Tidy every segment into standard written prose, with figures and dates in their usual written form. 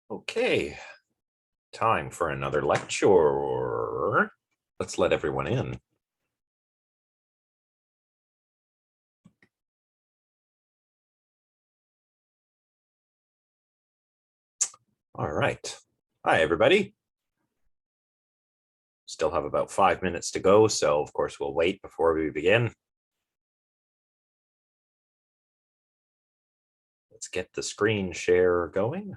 Okay, time for another lecture. Let's let everyone in. All right. Hi, everybody. Still have about 5 minutes to go, so of course we'll wait before we begin. Let's get the screen share going.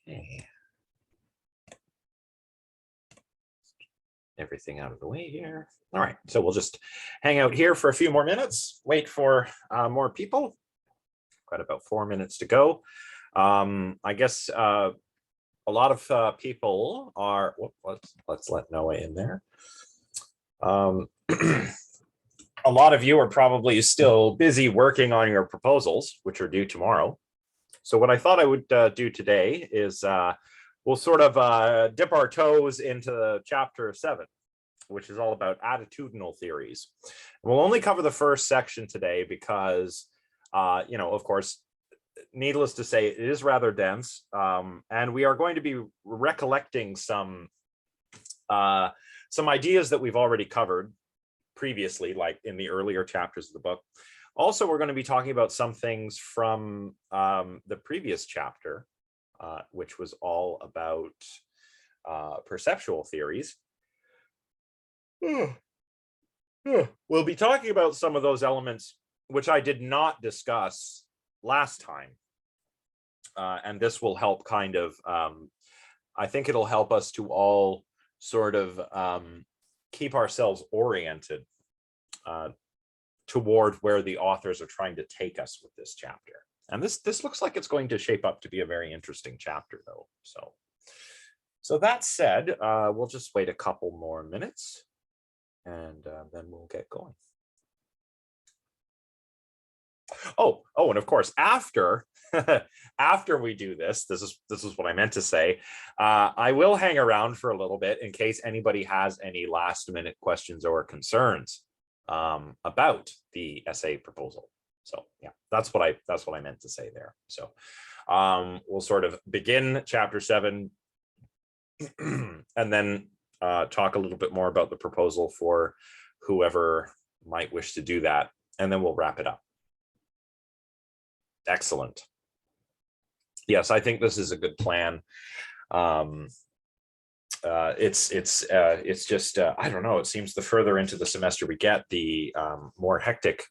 Okay. Everything out of the way here. All right, so we'll just hang out here for a few more minutes, wait for more people. Got about 4 minutes to go. I guess a lot of people are, let's let Noah in there. A lot of you are probably still busy working on your proposals, which are due tomorrow. So what I thought I would do today is we'll sort of dip our toes into chapter 7, which is all about attitudinal theories. And we'll only cover the first section today because, of course, needless to say, it is rather dense, and we are going to be recollecting some ideas that we've already covered previously, like in the earlier chapters of the book. Also, we're going to be talking about some things from the previous chapter, which was all about perceptual theories. We'll be talking about some of those elements which I did not discuss last time. And this will help kind of, I think it'll help us to all sort of keep ourselves oriented toward where the authors are trying to take us with this chapter. And this looks like it's going to shape up to be a very interesting chapter, though. So that said, we'll just wait a couple more minutes, and then we'll get going. Oh, and of course, after we do this is what I meant to say. I will hang around for a little bit in case anybody has any last-minute questions or concerns about the essay proposal. So yeah, that's what I meant to say there. So we'll sort of begin chapter 7 and then talk a little bit more about the proposal for whoever might wish to do that, and then we'll wrap it up. Excellent. Yes, I think this is a good plan. It's just I don't know. It seems the further into the semester we get, the more hectic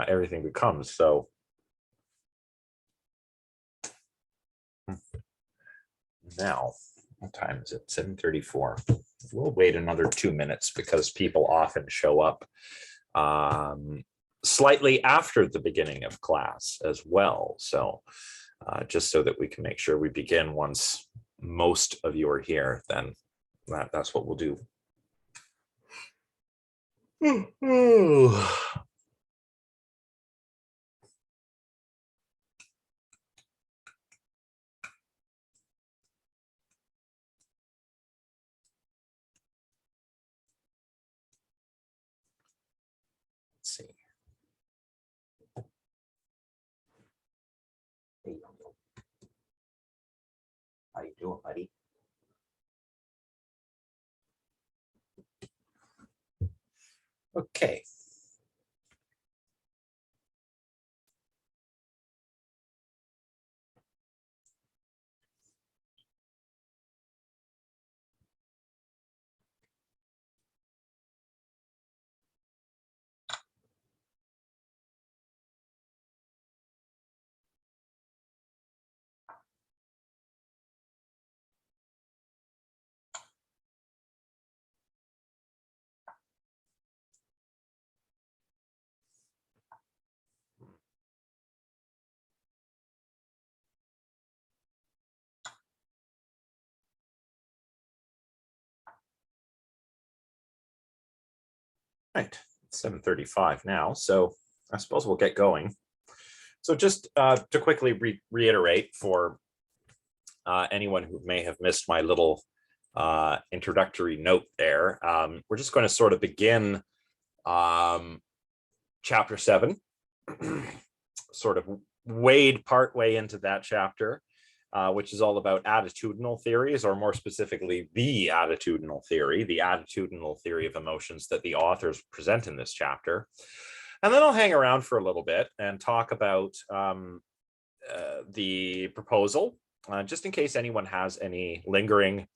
everything becomes. So now, what time is it? 7:34. We'll wait another 2 minutes because people often show up slightly after the beginning of class as well. So just so that we can make sure we begin once most of you are here, then that's what we'll do. Let's see. How you doing, buddy? Okay. Right, 7:35 now. So I suppose we'll get going. So just to quickly reiterate for anyone who may have missed my little introductory note there, we're just going to sort of begin chapter 7, sort of wade partway into that chapter, which is all about attitudinal theories, or more specifically, the attitudinal theory of emotions that the authors present in this chapter. And then I'll hang around for a little bit and talk about the proposal, just in case anyone has any lingering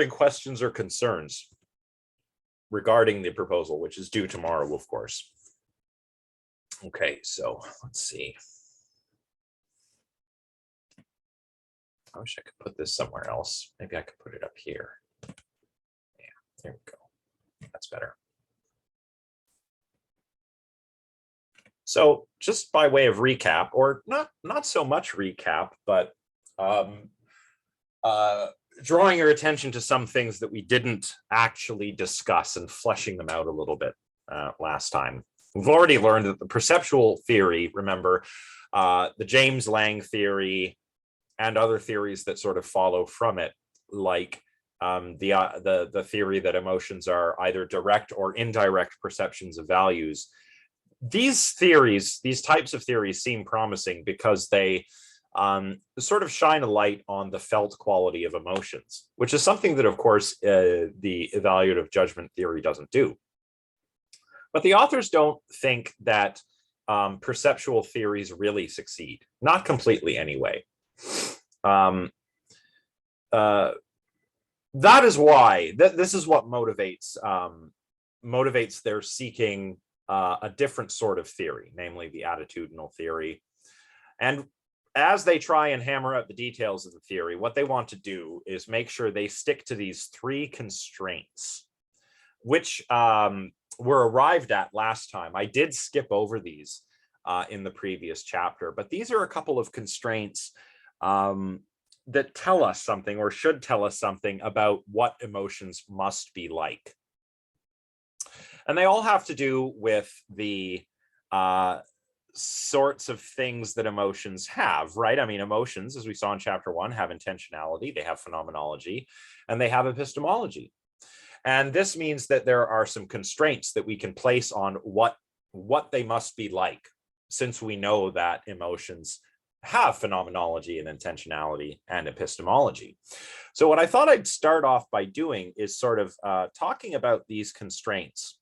questions or concerns regarding the proposal, which is due tomorrow, of course. Okay, so let's see. I wish I could put this somewhere else. Maybe I could put it up here. Yeah, there we go. That's better. So just by way of recap, or not so much recap, but drawing your attention to some things that we didn't actually discuss and fleshing them out a little bit last time. We've already learned that the perceptual theory, remember, the James Lange theory and other theories that sort of follow from it, like the theory that emotions are either direct or indirect perceptions of values. These types of theories seem promising because they sort of shine a light on the felt quality of emotions, which is something that, of course, the evaluative judgment theory doesn't do. But the authors don't think that perceptual theories really succeed, not completely anyway. That is why this is what motivates their seeking a different sort of theory, namely the attitudinal theory. And as they try and hammer out the details of the theory, what they want to do is make sure they stick to these 3 constraints, which were arrived at last time. I did skip over these in the previous chapter, but these are a couple of constraints that tell us something, or should tell us something, about what emotions must be like. And they all have to do with the sorts of things that emotions have, right? I mean, emotions, as we saw in chapter 1, have intentionality, they have phenomenology, and they have epistemology. And this means that there are some constraints that we can place on what they must be like, since we know that emotions have phenomenology and intentionality and epistemology. So what I thought I'd start off by doing is sort of talking about these constraints.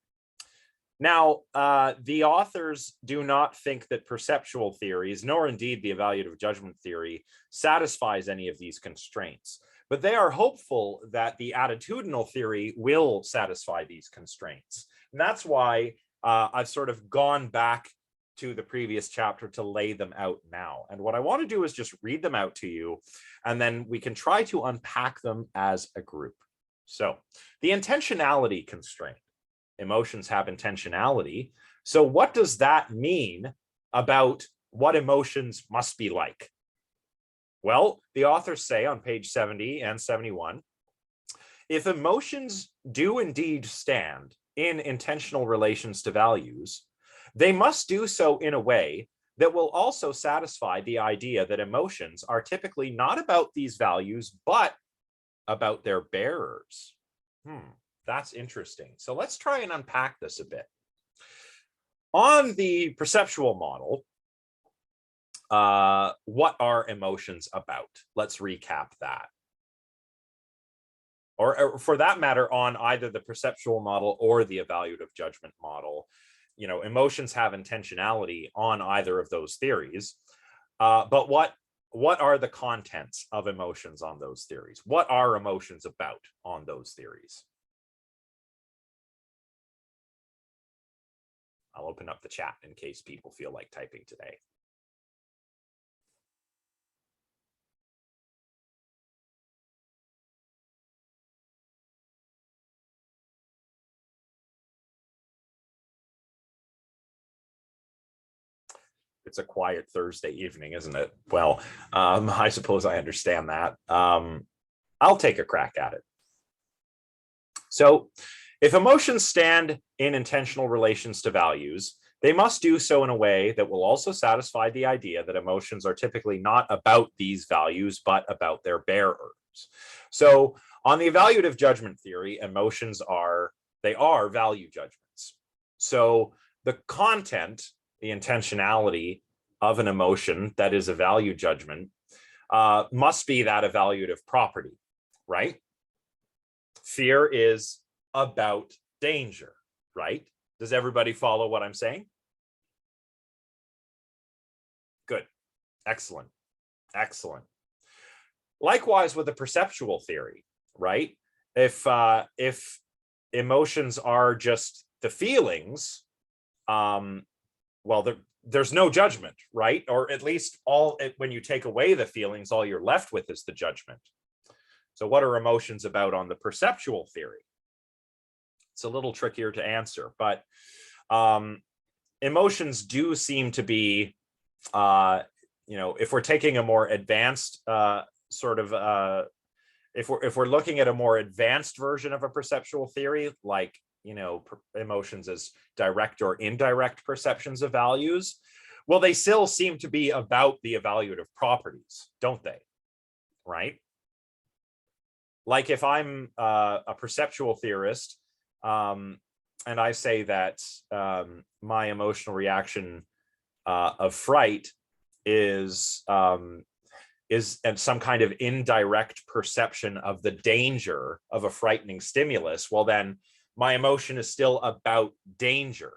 Now, the authors do not think that perceptual theories, nor indeed the evaluative judgment theory, satisfies any of these constraints. But they are hopeful that the attitudinal theory will satisfy these constraints. And that's why I've sort of gone back to the previous chapter to lay them out now. And what I want to do is just read them out to you, and then we can try to unpack them as a group. So the intentionality constraint. Emotions have intentionality. So what does that mean about what emotions must be like? Well, the authors say on page 70 and 71, if emotions do indeed stand in intentional relations to values, they must do so in a way that will also satisfy the idea that emotions are typically not about these values, but about their bearers. That's interesting. So let's try and unpack this a bit. On the perceptual model, what are emotions about? Let's recap that. Or for that matter, on either the perceptual model or the evaluative judgment model, you know, emotions have intentionality on either of those theories. But what are the contents of emotions on those theories? What are emotions about on those theories? I'll open up the chat in case people feel like typing today. It's a quiet Thursday evening, isn't it? Well, I suppose I understand that. I'll take a crack at it. So If emotions stand in intentional relations to values, they must do so in a way that will also satisfy the idea that emotions are typically not about these values, but about their bearers. So on the evaluative judgment theory, emotions are value judgments. So the content, the intentionality of an emotion that is a value judgment must be that evaluative property, right? Fear is about danger, right? Does everybody follow what I'm saying? Good. Excellent. Excellent. Likewise with the perceptual theory, right? If emotions are just the feelings, well, there's no judgment, right? Or at least when you take away the feelings, all you're left with is the judgment. So what are emotions about on the perceptual theory? It's a little trickier to answer, but emotions do seem to be, if we're taking a more advanced if we're looking at a more advanced version of a perceptual theory, like, emotions as direct or indirect perceptions of values, well, they still seem to be about the evaluative properties, don't they? Right? Like if I'm a perceptual theorist, and I say that my emotional reaction of fright is some kind of indirect perception of the danger of a frightening stimulus, well, then my emotion is still about danger.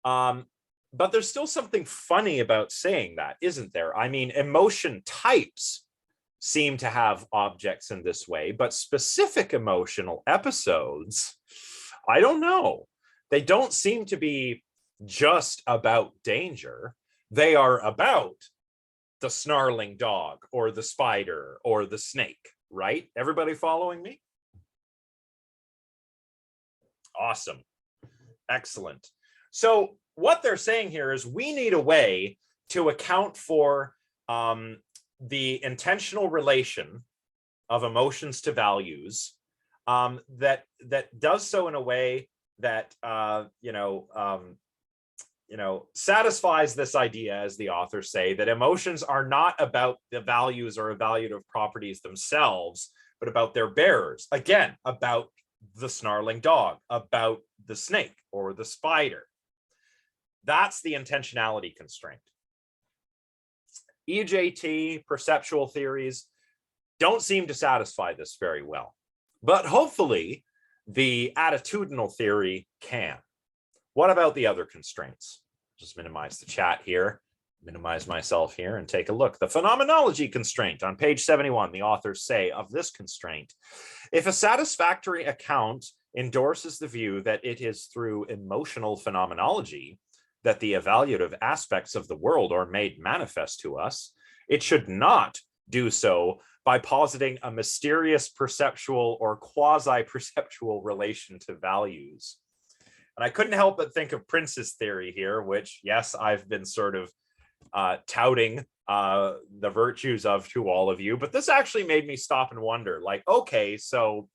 But there's still something funny about saying that, isn't there? I mean, emotion types seem to have objects in this way, but specific emotional episodes, I don't know. They don't seem to be just about danger. They are about the snarling dog or the spider or the snake, right? Everybody following me? Awesome. Excellent. So what they're saying here is we need a way to account for the intentional relation of emotions to values that does so in a way that satisfies this idea, as the authors say, that emotions are not about the values or evaluative properties themselves, but about their bearers. Again, about the snarling dog, about the snake or the spider. That's the intentionality constraint. EJT, perceptual theories, don't seem to satisfy this very well. But hopefully, the attitudinal theory can. What about the other constraints? Just minimize the chat here, minimize myself here, and take a look. The phenomenology constraint on page 71, the authors say of this constraint, if a satisfactory account endorses the view that it is through emotional phenomenology that the evaluative aspects of the world are made manifest to us, it should not do so by positing a mysterious perceptual or quasi-perceptual relation to values. And I couldn't help but think of Prince's theory here, which, yes, I've been sort of touting the virtues of to all of you, but this actually made me stop and wonder, like, okay, so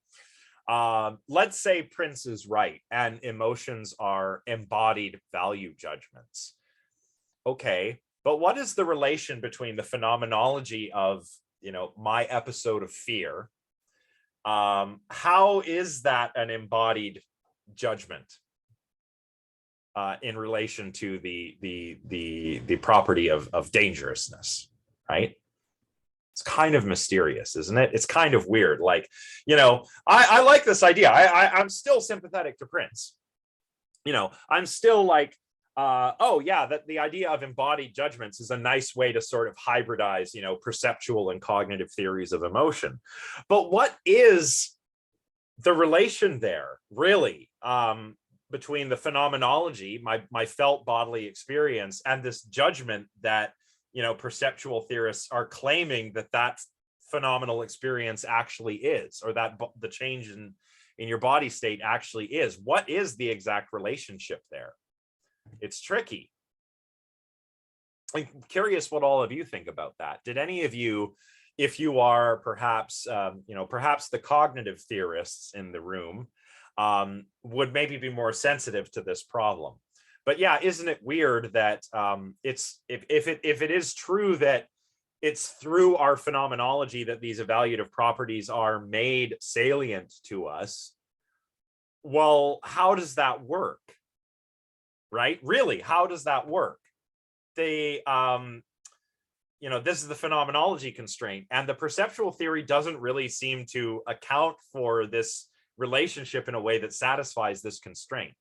let's say Prince is right and emotions are embodied value judgments. Okay, but what is the relation between the phenomenology of, my episode of fear? How is that an embodied judgment in relation to the property of dangerousness, right? It's kind of mysterious, isn't it? It's kind of weird. Like, I like this idea. I'm still sympathetic to Prince. I'm still like, oh yeah, that the idea of embodied judgments is a nice way to sort of hybridize, perceptual and cognitive theories of emotion. But what is the relation there, really, between the phenomenology, my felt bodily experience, and this judgment that perceptual theorists are claiming that phenomenal experience actually is, or that the change in your body state actually is? What is the exact relationship there? It's tricky. I'm curious what all of you think about that. Did any of you, if you are perhaps, perhaps the cognitive theorists in the room would maybe be more sensitive to this problem. But yeah, isn't it weird that it's if it is true that it's through our phenomenology that these evaluative properties are made salient to us? Well, how does that work? Right? Really, how does that work? They this is the phenomenology constraint, and the perceptual theory doesn't really seem to account for this relationship in a way that satisfies this constraint.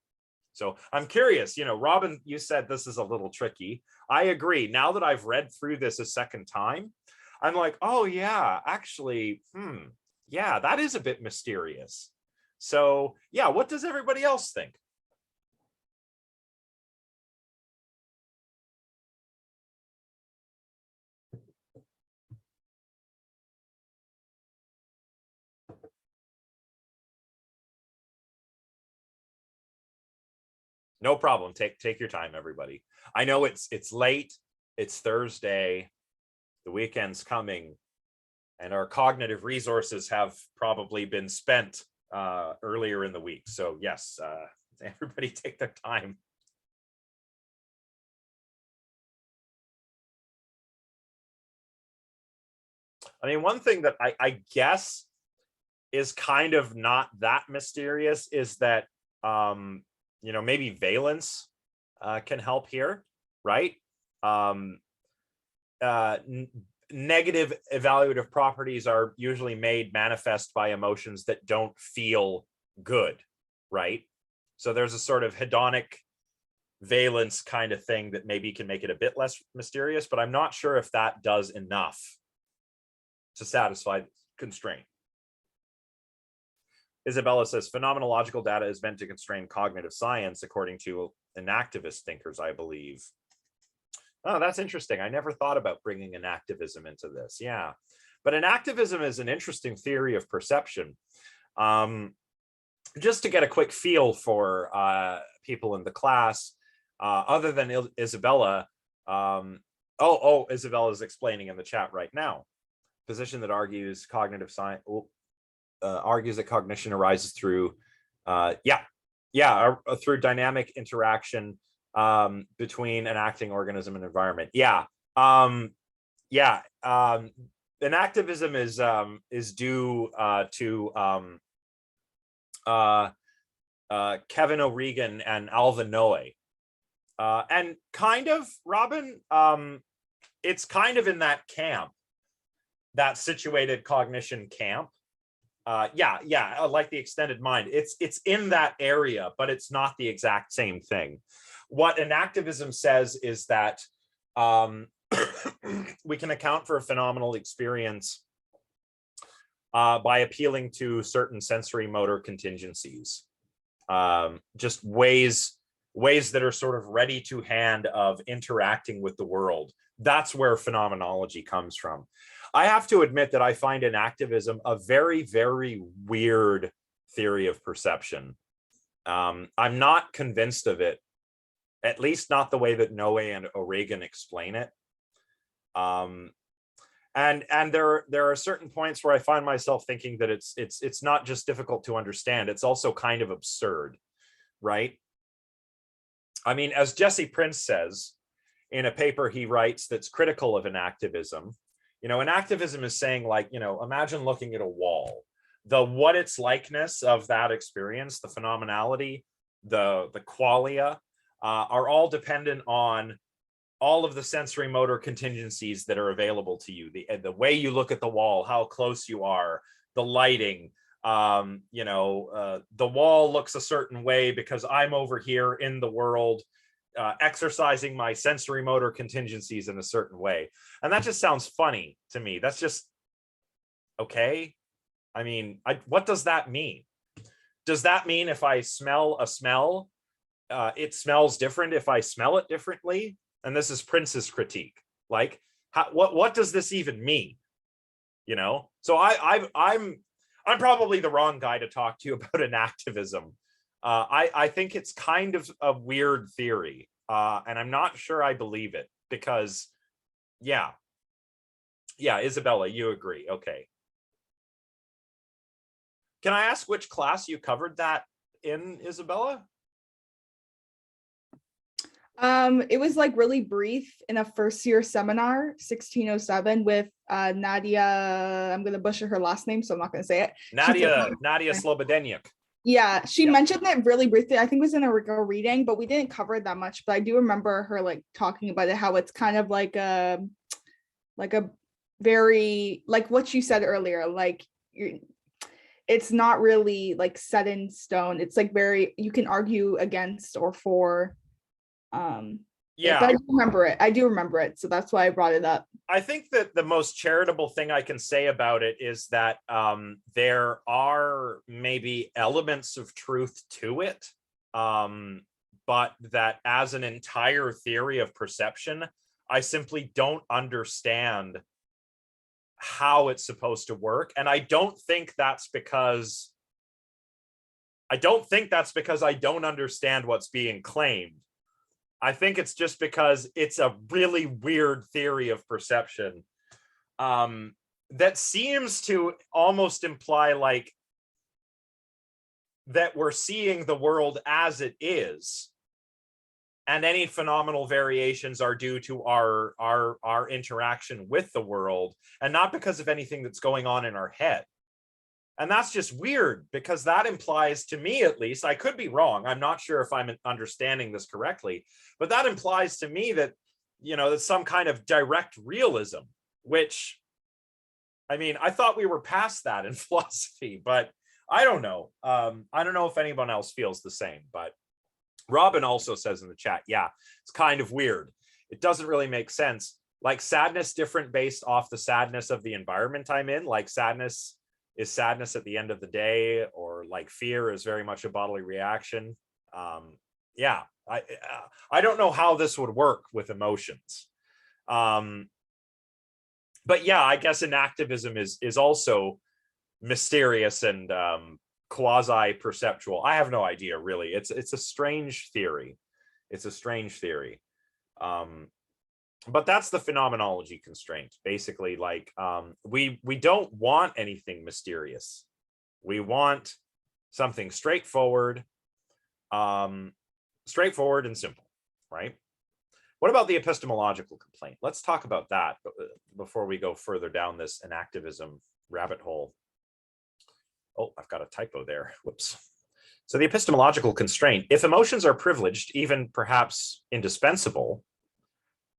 So I'm curious, Robin, you said this is a little tricky. I agree. Now that I've read through this a second time, I'm like, oh yeah, actually, yeah, that is a bit mysterious. So yeah, what does everybody else think? No problem. Take your time, everybody. I know it's late. It's Thursday. The weekend's coming, and our cognitive resources have probably been spent earlier in the week. So yes, everybody take their time. I mean, one thing that I guess is kind of not that mysterious is that maybe valence can help here, right? Negative evaluative properties are usually made manifest by emotions that don't feel good, right? So there's a sort of hedonic valence kind of thing that maybe can make it a bit less mysterious, but I'm not sure if that does enough to satisfy the constraint. Isabella says phenomenological data is meant to constrain cognitive science, according to enactivist thinkers, I believe. Oh, that's interesting. I never thought about bringing enactivism into this. Yeah, but enactivism is an interesting theory of perception. Just to get a quick feel for people in the class, other than Isabella, Isabella is explaining in the chat right now. Position that argues cognitive science argues that cognition arises through, through dynamic interaction between an acting organism and environment. Enactivism is due to Kevin O'Regan and Alvin Noe, and kind of Robin. It's kind of in that camp, that situated cognition camp. Like the extended mind. It's in that area, but it's not the exact same thing. What enactivism says is that we can account for a phenomenal experience by appealing to certain sensory motor contingencies, just ways that are sort of ready to hand of interacting with the world. That's where phenomenology comes from. I have to admit that I find enactivism a very, very weird theory of perception. I'm not convinced of it, at least not the way that Noe and O'Regan explain it. And there are certain points where I find myself thinking that it's not just difficult to understand, it's also kind of absurd, right? I mean, as Jesse Prince says in a paper he writes that's critical of enactivism, enactivism is saying, like, imagine looking at a wall. The what it's likeness of that experience, the phenomenality, the qualia, are all dependent on all of the sensory motor contingencies that are available to you. The way you look at the wall, how close you are, the lighting, the wall looks a certain way because I'm over here in the world, exercising my sensory motor contingencies in a certain way. And that just sounds funny to me. That's just okay. I mean, what does that mean? Does that mean if I smell a smell, it smells different if I smell it differently? And this is Prince's critique. Like, what does this even mean? So I'm probably the wrong guy to talk to you about enactivism. I think it's kind of a weird theory, and I'm not sure I believe it because, yeah, Yeah, Isabella, you agree. Okay. Can I ask which class you covered that in, Isabella? It was like really brief in a first year seminar, 1607, with Nadia. I'm gonna butcher her last name, so I'm not gonna say it. Nadia Slobodenyuk. Yeah, she mentioned it really briefly. I think it was in a reading, but we didn't cover it that much. But I do remember her like talking about it, how it's kind of like a very, like what you said earlier, like it's not really like set in stone. It's like very, you can argue against or for. Yeah, but I do remember it, so that's why I brought it up. I think that the most charitable thing I can say about it is that there are maybe elements of truth to it, but that as an entire theory of perception, I simply don't understand how it's supposed to work. And I don't think that's because I don't understand what's being claimed. I think it's just because it's a really weird theory of perception that seems to almost imply like that we're seeing the world as it is, and any phenomenal variations are due to our interaction with the world, and not because of anything that's going on in our head. And that's just weird, because that implies, to me at least, I could be wrong, I'm not sure if I'm understanding this correctly, but that implies to me that, you know, that's some kind of direct realism, which, I mean, I thought we were past that in philosophy, but I don't know. I don't know if anyone else feels the same, but Robin also says in the chat, yeah, it's kind of weird. It doesn't really make sense. Like sadness different based off the sadness of the environment I'm in, like sadness is sadness at the end of the day, or like fear is very much a bodily reaction. Yeah, I don't know how this would work with emotions. But yeah, I guess inactivism is also mysterious and quasi-perceptual. I have no idea, really. It's a strange theory. It's a strange theory. But that's the phenomenology constraint. Basically, like we don't want anything mysterious. We want something straightforward, straightforward and simple, right? What about the epistemological complaint? Let's talk about that before we go further down this inactivism rabbit hole. Oh, I've got a typo there. Whoops. So the epistemological constraint: if emotions are privileged, even perhaps indispensable,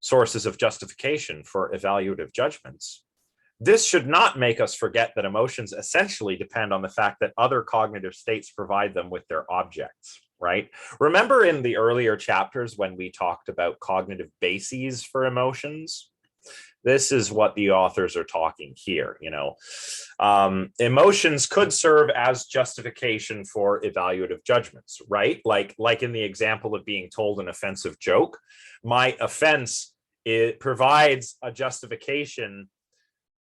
sources of justification for evaluative judgments, this should not make us forget that emotions essentially depend on the fact that other cognitive states provide them with their objects, right? Remember in the earlier chapters when we talked about cognitive bases for emotions? This is what the authors are talking here, you know. Emotions could serve as justification for evaluative judgments, right? Like in the example of being told an offensive joke, my offense, it provides a justification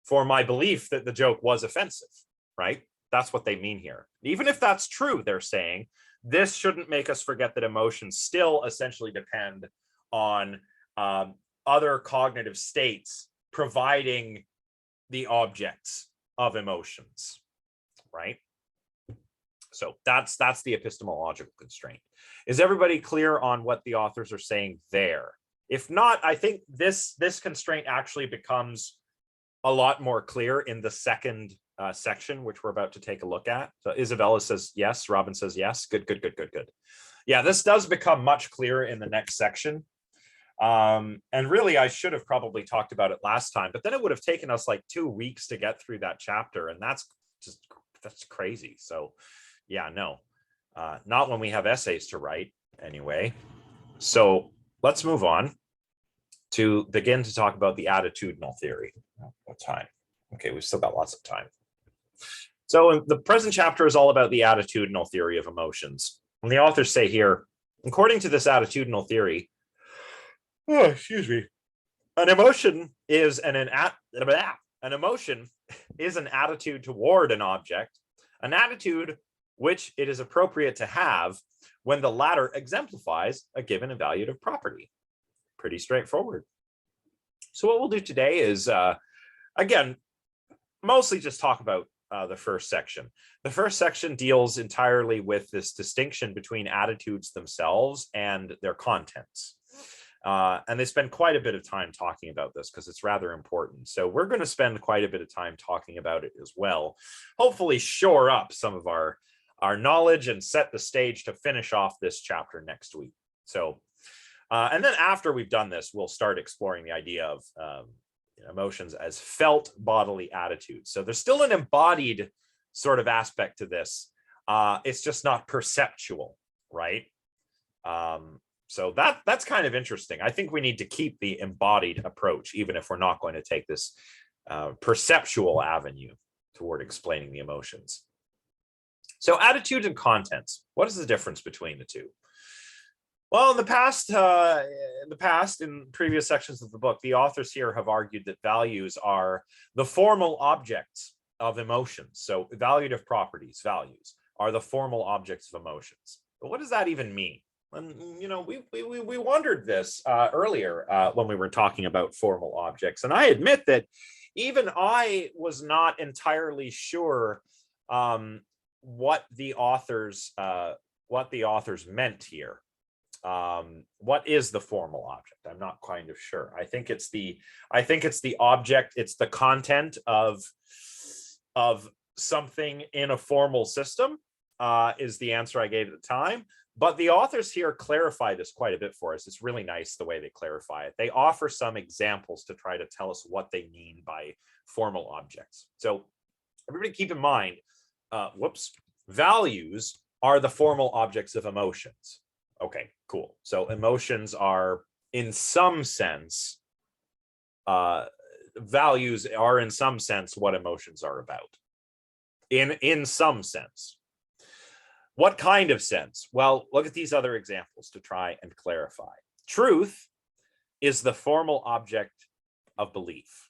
for my belief that the joke was offensive, right? That's what they mean here. Even if that's true, they're saying, this shouldn't make us forget that emotions still essentially depend on other cognitive states providing the objects of emotions, right? So that's the epistemological constraint. Is everybody clear on what the authors are saying there? If not, I think this constraint actually becomes a lot more clear in the second section, which we're about to take a look at. So Isabella says yes, Robin says yes. Good. Yeah, this does become much clearer in the next section. And really, I should have probably talked about it last time, but then it would have taken us like 2 weeks to get through that chapter, and that's crazy. So yeah, no, not when we have essays to write anyway. So let's move on to begin to talk about the attitudinal theory. What time? Okay, we've still got lots of time. So the present chapter is all about the attitudinal theory of emotions. And the authors say here, according to this attitudinal theory, an emotion is an attitude toward an object, an attitude which it is appropriate to have when the latter exemplifies a given evaluative property. Pretty straightforward. So what we'll do today is again, mostly just talk about the first section. The first section deals entirely with this distinction between attitudes themselves and their contents. And they spend quite a bit of time talking about this because it's rather important. So we're going to spend quite a bit of time talking about it as well. Hopefully shore up some of our knowledge and set the stage to finish off this chapter next week. So, and then after we've done this, we'll start exploring the idea of emotions as felt bodily attitudes. So there's still an embodied sort of aspect to this. It's just not perceptual, right? So that's kind of interesting. I think we need to keep the embodied approach, even if we're not going to take this perceptual avenue toward explaining the emotions. So attitudes and contents, what is the difference between the two? Well, in the past, in previous sections of the book, the authors here have argued that values are the formal objects of emotions. So evaluative properties, values, are the formal objects of emotions. But what does that even mean? And, you know, we wondered this earlier when we were talking about formal objects. And I admit that even I was not entirely sure what the authors meant here. What is the formal object? I'm not kind of sure. I think it's the object, it's the content of something in a formal system, is the answer I gave at the time. But the authors here clarify this quite a bit for us. It's really nice the way they clarify it. They offer some examples to try to tell us what they mean by formal objects. So everybody keep in mind, values are the formal objects of emotions. Okay, cool. So emotions are, in some sense, values are in some sense what emotions are about. In some sense. What kind of sense? Well, look at these other examples to try and clarify. Truth is the formal object of belief.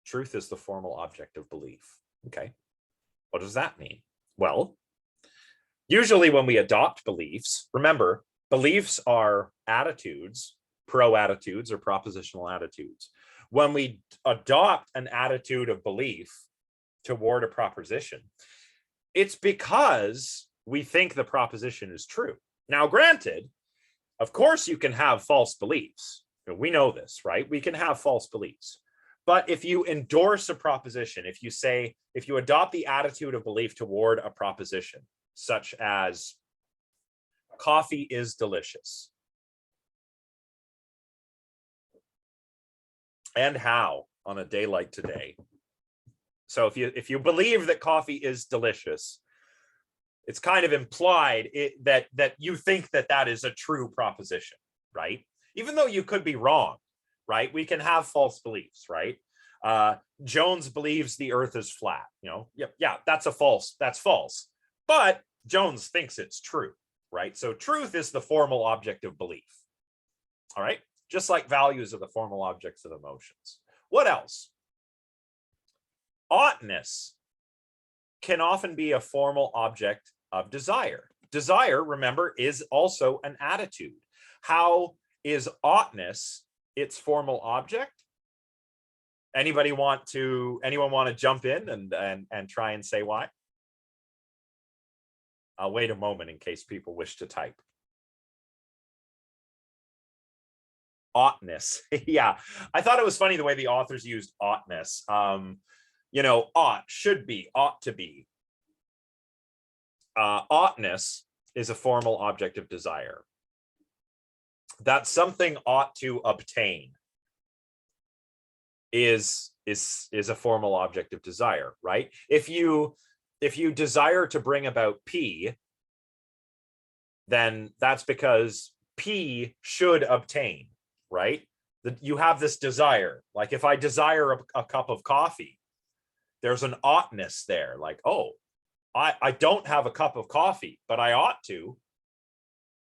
Truth is the formal object of belief. Okay. What does that mean? Well, usually when we adopt beliefs, remember, beliefs are attitudes, pro-attitudes or propositional attitudes. When we adopt an attitude of belief toward a proposition, it's because we think the proposition is true. Now, granted, of course, you can have false beliefs. We know this, right? We can have false beliefs. But if you endorse a proposition, if you adopt the attitude of belief toward a proposition, such as coffee is delicious. And how on a day like today? So if you believe that coffee is delicious, it's kind of implied that you think that is a true proposition, right? Even though you could be wrong, right? We can have false beliefs, right? Jones believes the earth is flat, yeah, that's false. But Jones thinks it's true, right? So truth is the formal object of belief. All right, just like values are the formal objects of emotions. What else? Oughtness can often be a formal object of desire. Desire, remember, is also an attitude. How is oughtness its formal object? Anyone want to jump in and try and say why? I'll wait a moment in case people wish to type. Oughtness. Yeah, I thought it was funny the way the authors used oughtness. Ought, should be, ought to be. Oughtness is a formal object of desire. That something ought to obtain is a formal object of desire, right? If you desire to bring about P, then that's because P should obtain, right? You have this desire. Like if I desire a cup of coffee, there's an oughtness there. Like, oh, I don't have a cup of coffee, but I ought to.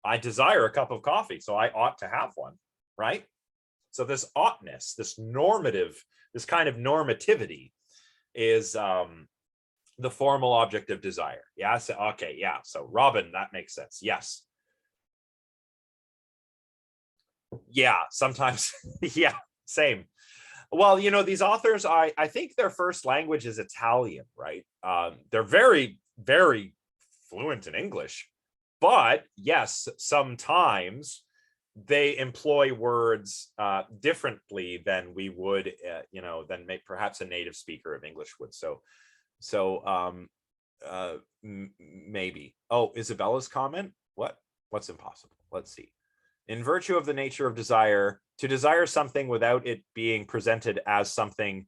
I desire a cup of coffee, so I ought to have one, right? So this oughtness, this kind of normativity is the formal object of desire. Yeah, so, okay, yeah. So Robin, that makes sense. Yes. Yeah, sometimes, yeah, same. Well, you know, these authors, I think their first language is Italian, right? They're very, very fluent in English, but yes, sometimes they employ words differently than we would, you know, than perhaps a native speaker of English would. Maybe. Oh, Isabella's comment. What's impossible? Let's see. In virtue of the nature of desire, to desire something without it being presented as something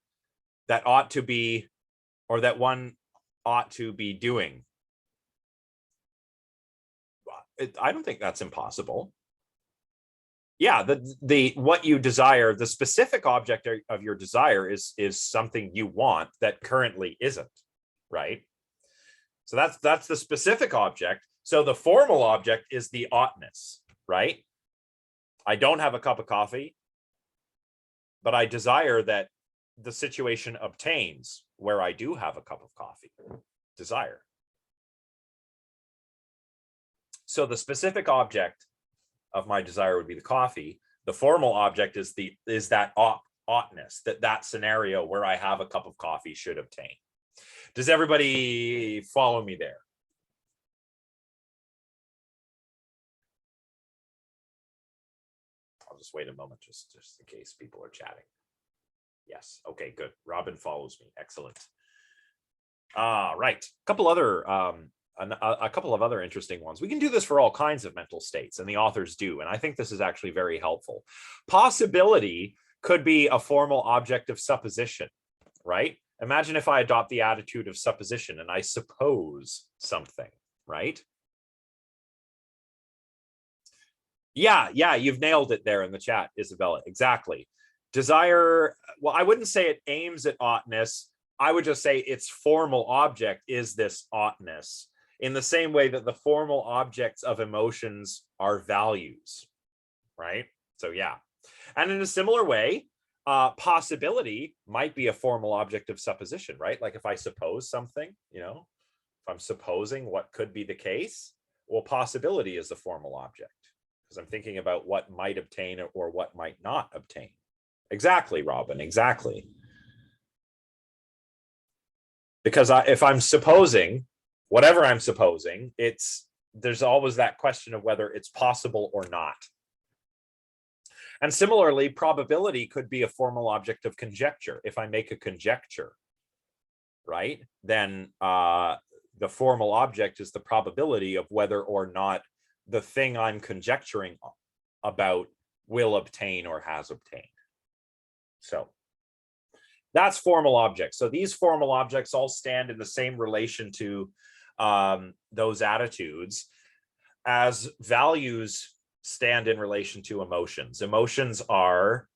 that ought to be, or that one ought to be doing. I don't think that's impossible. Yeah, the what you desire, the specific object of your desire is something you want that currently isn't, right? So that's the specific object. So the formal object is the oughtness, right? I don't have a cup of coffee, but I desire that the situation obtains where I do have a cup of coffee. Desire. So the specific object of my desire would be the coffee. The formal object is that oughtness, that scenario where I have a cup of coffee should obtain. Does everybody follow me there? I'll just wait a moment, just in case people are chatting. Yes. Okay, good. Robin follows me. Excellent. Right. A couple of other interesting ones. We can do this for all kinds of mental states, and the authors do. And I think this is actually very helpful. Possibility could be a formal object of supposition, right? Imagine if I adopt the attitude of supposition and I suppose something, right? Yeah, you've nailed it there in the chat, Isabella. Exactly. Desire, well, I wouldn't say it aims at oughtness. I would just say its formal object is this oughtness, in the same way that the formal objects of emotions are values, right? So yeah. And in a similar way, possibility might be a formal object of supposition, right? Like if I suppose something, you know, if I'm supposing what could be the case, well, possibility is the formal object, because I'm thinking about what might obtain or what might not obtain. Exactly, Robin, exactly. Because if I'm supposing, whatever I'm supposing, there's always that question of whether it's possible or not. And similarly, probability could be a formal object of conjecture. If I make a conjecture, right, then the formal object is the probability of whether or not the thing I'm conjecturing about will obtain or has obtained. So that's formal objects. So these formal objects all stand in the same relation to those attitudes as values stand in relation to emotions. Emotions are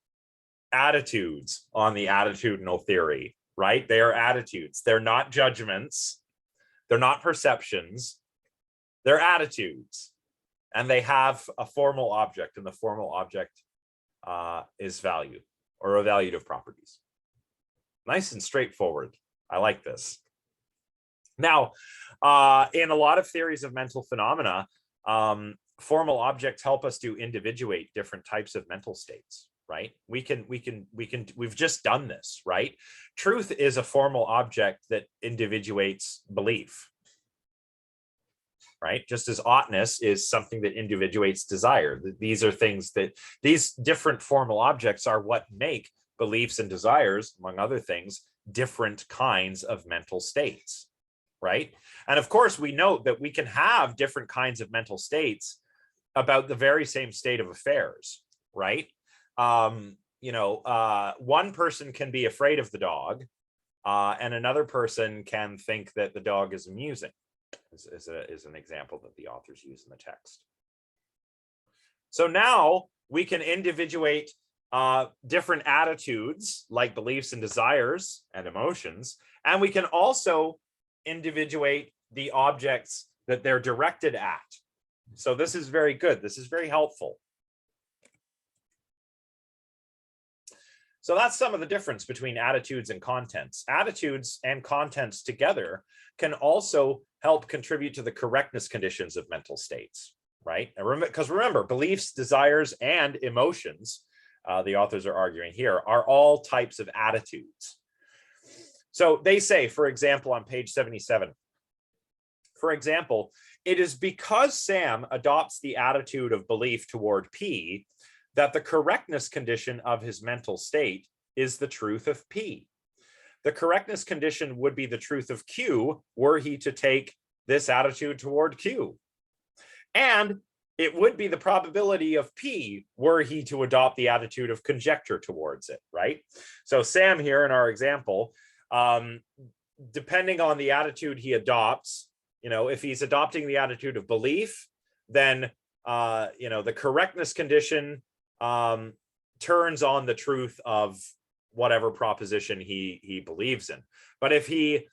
attitudes on the attitudinal theory, right? They are attitudes. They're not judgments. They're not perceptions. They're attitudes. And they have a formal object, and the formal object is value or evaluative properties. Nice and straightforward. I like this. Now, in a lot of theories of mental phenomena, formal objects help us to individuate different types of mental states, right? We've just done this, right? Truth is a formal object that individuates belief, right? Just as oughtness is something that individuates desire. These are things that these different formal objects are what make beliefs and desires, among other things, different kinds of mental states, right? And of course, we note that we can have different kinds of mental states about the very same state of affairs, right? One person can be afraid of the dog, and another person can think that the dog is amusing, is an example that the authors use in the text. So now we can individuate different attitudes like beliefs and desires and emotions, and we can also individuate the objects that they're directed at. So this is very good. This is very helpful. So that's some of the difference between attitudes and contents. Attitudes and contents together can also help contribute to the correctness conditions of mental states, right? Because remember, beliefs, desires, and emotions the authors are arguing here, are all types of attitudes. So they say, for example, on page 77, for example, it is because Sam adopts the attitude of belief toward P that the correctness condition of his mental state is the truth of P. The correctness condition would be the truth of Q were he to take this attitude toward Q. And it would be the probability of P were he to adopt the attitude of conjecture towards it, right? So Sam here in our example, depending on the attitude he adopts, if he's adopting the attitude of belief, then, the correctness condition turns on the truth of whatever proposition he believes in. But if he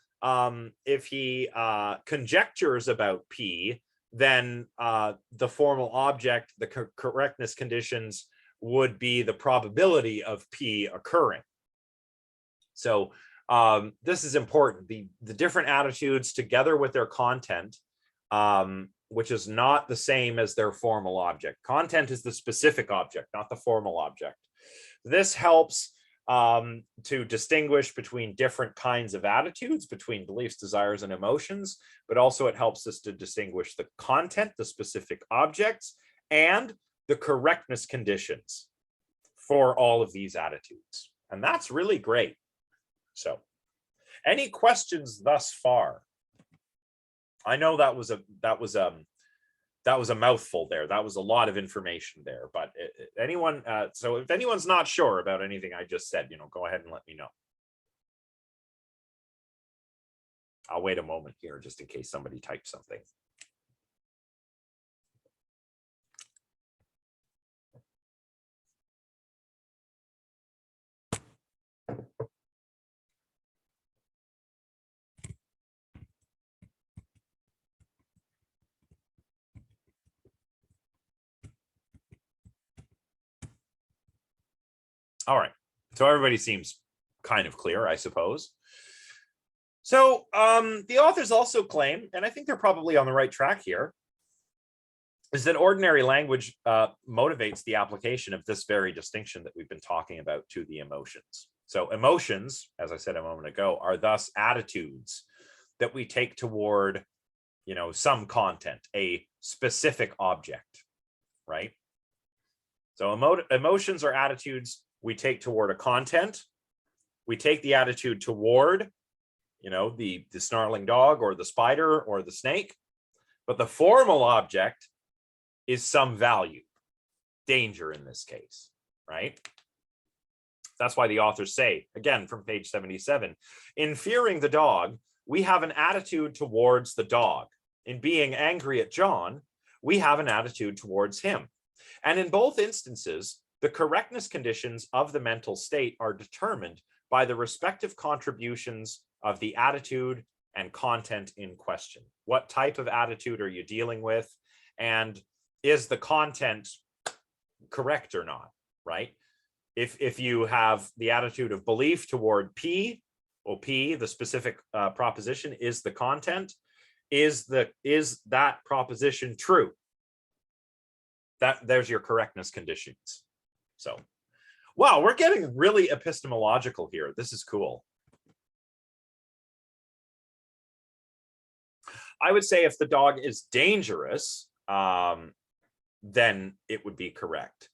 conjectures about P, then the formal object, the correctness conditions would be the probability of P occurring. So this is important. The different attitudes together with their content, which is not the same as their formal object. Content is the specific object, not the formal object. This helps to distinguish between different kinds of attitudes, between beliefs, desires, and emotions, but also it helps us to distinguish the content, the specific objects, and the correctness conditions for all of these attitudes. And that's really great. So, any questions thus far? I know that was a mouthful there. That was a lot of information there. But anyone, so if anyone's not sure about anything I just said, go ahead and let me know. I'll wait a moment here just in case somebody types something. All right, so everybody seems kind of clear, I suppose. So the authors also claim, and I think they're probably on the right track here, is that ordinary language motivates the application of this very distinction that we've been talking about to the emotions. So emotions, as I said a moment ago, are thus attitudes that we take toward, some content, a specific object, right? So emotions are attitudes we take toward a content. We take the attitude toward, the snarling dog or the spider or the snake. But the formal object is some value, danger in this case, right? That's why the authors say, again, from page 77, in fearing the dog, we have an attitude towards the dog. In being angry at John, we have an attitude towards him. And in both instances, the correctness conditions of the mental state are determined by the respective contributions of the attitude and content in question. What type of attitude are you dealing with? And is the content correct or not, right? If you have the attitude of belief toward P, or P, the specific proposition, is the content, is that proposition true? There's your correctness conditions. So, wow, we're getting really epistemological here. This is cool. I would say if the dog is dangerous, then it would be correct.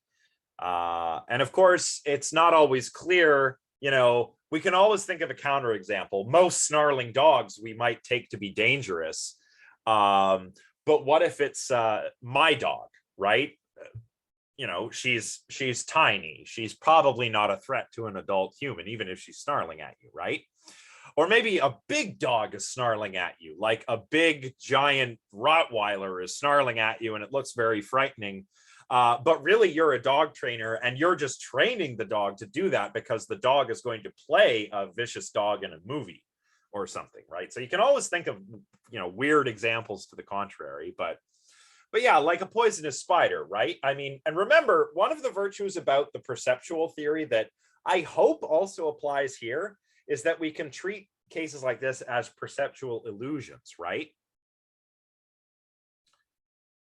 And of course, it's not always clear, we can always think of a counterexample. Most snarling dogs we might take to be dangerous. But what if it's my dog, right? She's tiny. She's probably not a threat to an adult human, even if she's snarling at you, right? Or maybe a big dog is snarling at you, like a big giant Rottweiler is snarling at you and it looks very frightening. But really you're a dog trainer and you're just training the dog to do that because the dog is going to play a vicious dog in a movie or something, right? So you can always think of, weird examples to the contrary, but yeah, like a poisonous spider, right? I mean, and remember, one of the virtues about the perceptual theory that I hope also applies here is that we can treat cases like this as perceptual illusions, right?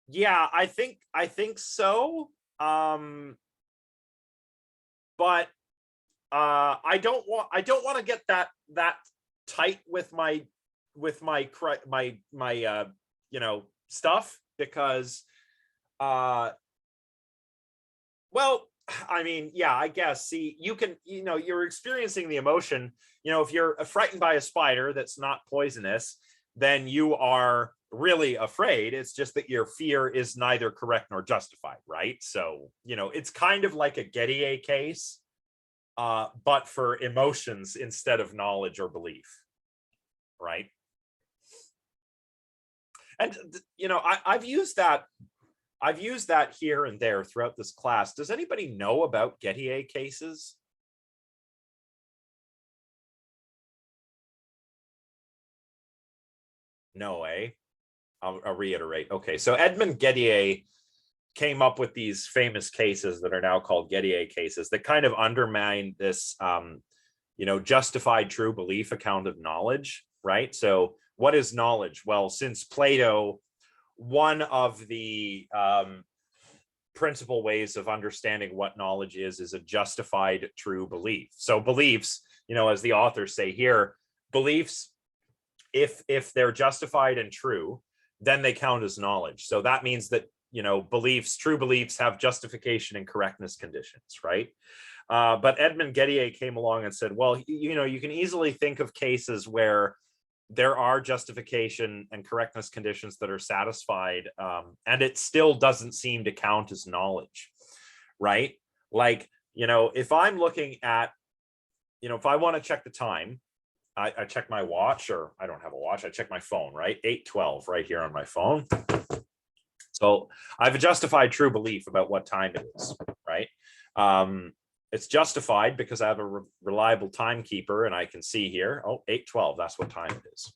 Yeah, I think so. but I don't want to get that tight with my you know, stuff, because well, I mean, yeah, I guess, see, you can, you know, you're experiencing the emotion, you know, if you're frightened by a spider that's not poisonous, then you are really afraid. It's just that your fear is neither correct nor justified, right? So, you know, it's kind of like a Gettier case, but for emotions instead of knowledge or belief, right? And, you know, I've used that here and there throughout this class. Does anybody know about Gettier cases? No, eh? I'll reiterate. Okay, so Edmund Gettier came up with these famous cases that are now called Gettier cases that kind of undermine this, you know, justified true belief account of knowledge, right? So what is knowledge? Well, since Plato, one of the principal ways of understanding what knowledge is a justified true belief. So beliefs, you know, as the authors say here, beliefs, if they're justified and true, then they count as knowledge. So that means that, you know, beliefs, true beliefs, have justification and correctness conditions, right? But Edmund Gettier came along and said, well, you know, you can easily think of cases where there are justification and correctness conditions that are satisfied, and it still doesn't seem to count as knowledge, right? Like, you know, if I'm looking at, you know, if I want to check the time, I check my watch, or I don't have a watch, I check my phone, right? 8:12 right here on my phone. So I have a justified true belief about what time it is, right? It's justified because I have a reliable timekeeper, and I can see here, oh, 8:12, that's what time it is.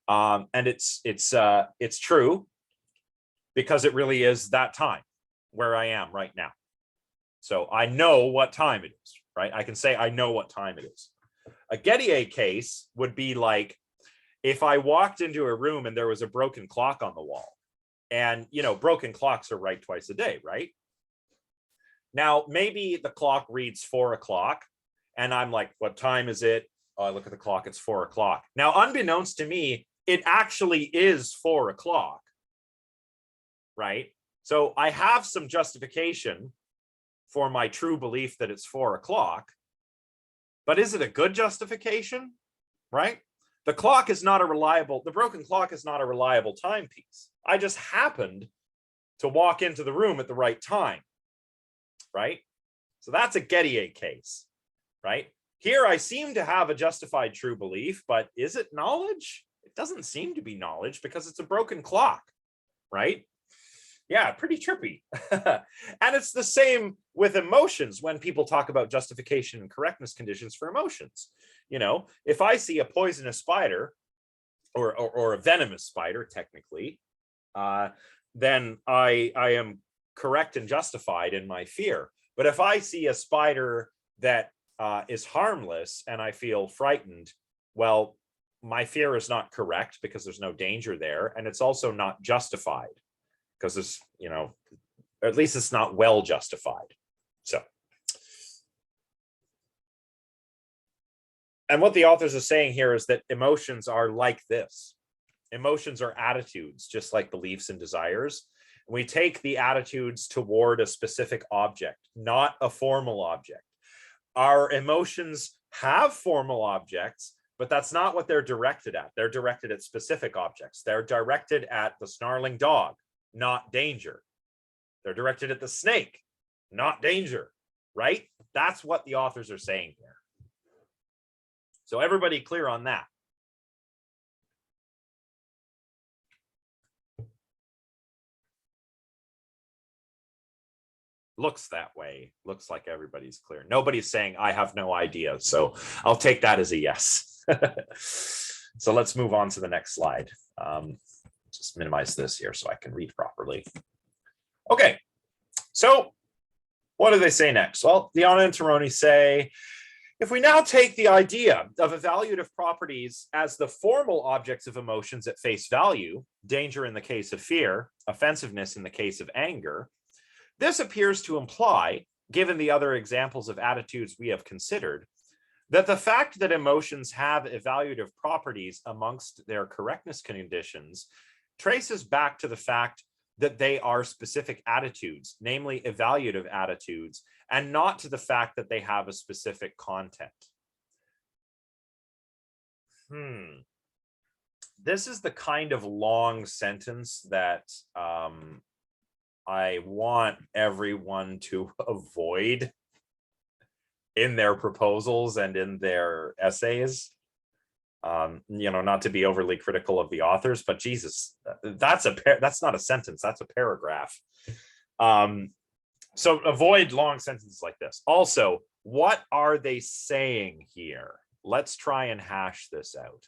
And it's true because it really is that time where I am right now. So I know what time it is, right? I can say I know what time it is. A Gettier case would be like if I walked into a room and there was a broken clock on the wall, and, you know, broken clocks are right twice a day, right? Now, maybe the clock reads 4 o'clock and I'm like, what time is it? Oh, I look at the clock, it's 4 o'clock. Now, unbeknownst to me, it actually is 4 o'clock, right? So I have some justification for my true belief that it's 4 o'clock, but is it a good justification, right? The clock is not a reliable, the broken clock is not a reliable timepiece. I just happened to walk into the room at the right time, right? So that's a Gettier case, right? Here I seem to have a justified true belief, but is it knowledge? It doesn't seem to be knowledge because it's a broken clock, right? Yeah, pretty trippy. And it's the same with emotions when people talk about justification and correctness conditions for emotions. You know, if I see a poisonous spider or a venomous spider, technically, then I am correct and justified in my fear. But if I see a spider that is harmless and I feel frightened, well, my fear is not correct because there's no danger there. And it's also not justified because it's, you know, at least it's not well justified. So, and what the authors are saying here is that emotions are like this. Emotions are attitudes, just like beliefs and desires. We take the attitudes toward a specific object, not a formal object. Our emotions have formal objects, but that's not what they're directed at. They're directed at specific objects. They're directed at the snarling dog, not danger. They're directed at the snake, not danger, right? That's what the authors are saying here. So everybody clear on that? Looks that way. Looks like everybody's clear. Nobody's saying I have no idea. So I'll take that as a yes. So let's move on to the next slide. Just minimize this here so I can read properly. Okay, so what do they say next? Well, Deonna and Teroni say, if we now take the idea of evaluative properties as the formal objects of emotions at face value, danger in the case of fear, offensiveness in the case of anger, this appears to imply given the other examples of attitudes we have considered, that the fact that emotions have evaluative properties amongst their correctness conditions traces back to the fact that they are specific attitudes, namely evaluative attitudes, and not to the fact that they have a specific content. This is the kind of long sentence that I want everyone to avoid in their proposals and in their essays. Not to be overly critical of the authors, but Jesus, that's not a sentence, that's a paragraph. So avoid long sentences like this. Also, what are they saying here? Let's try and hash this out.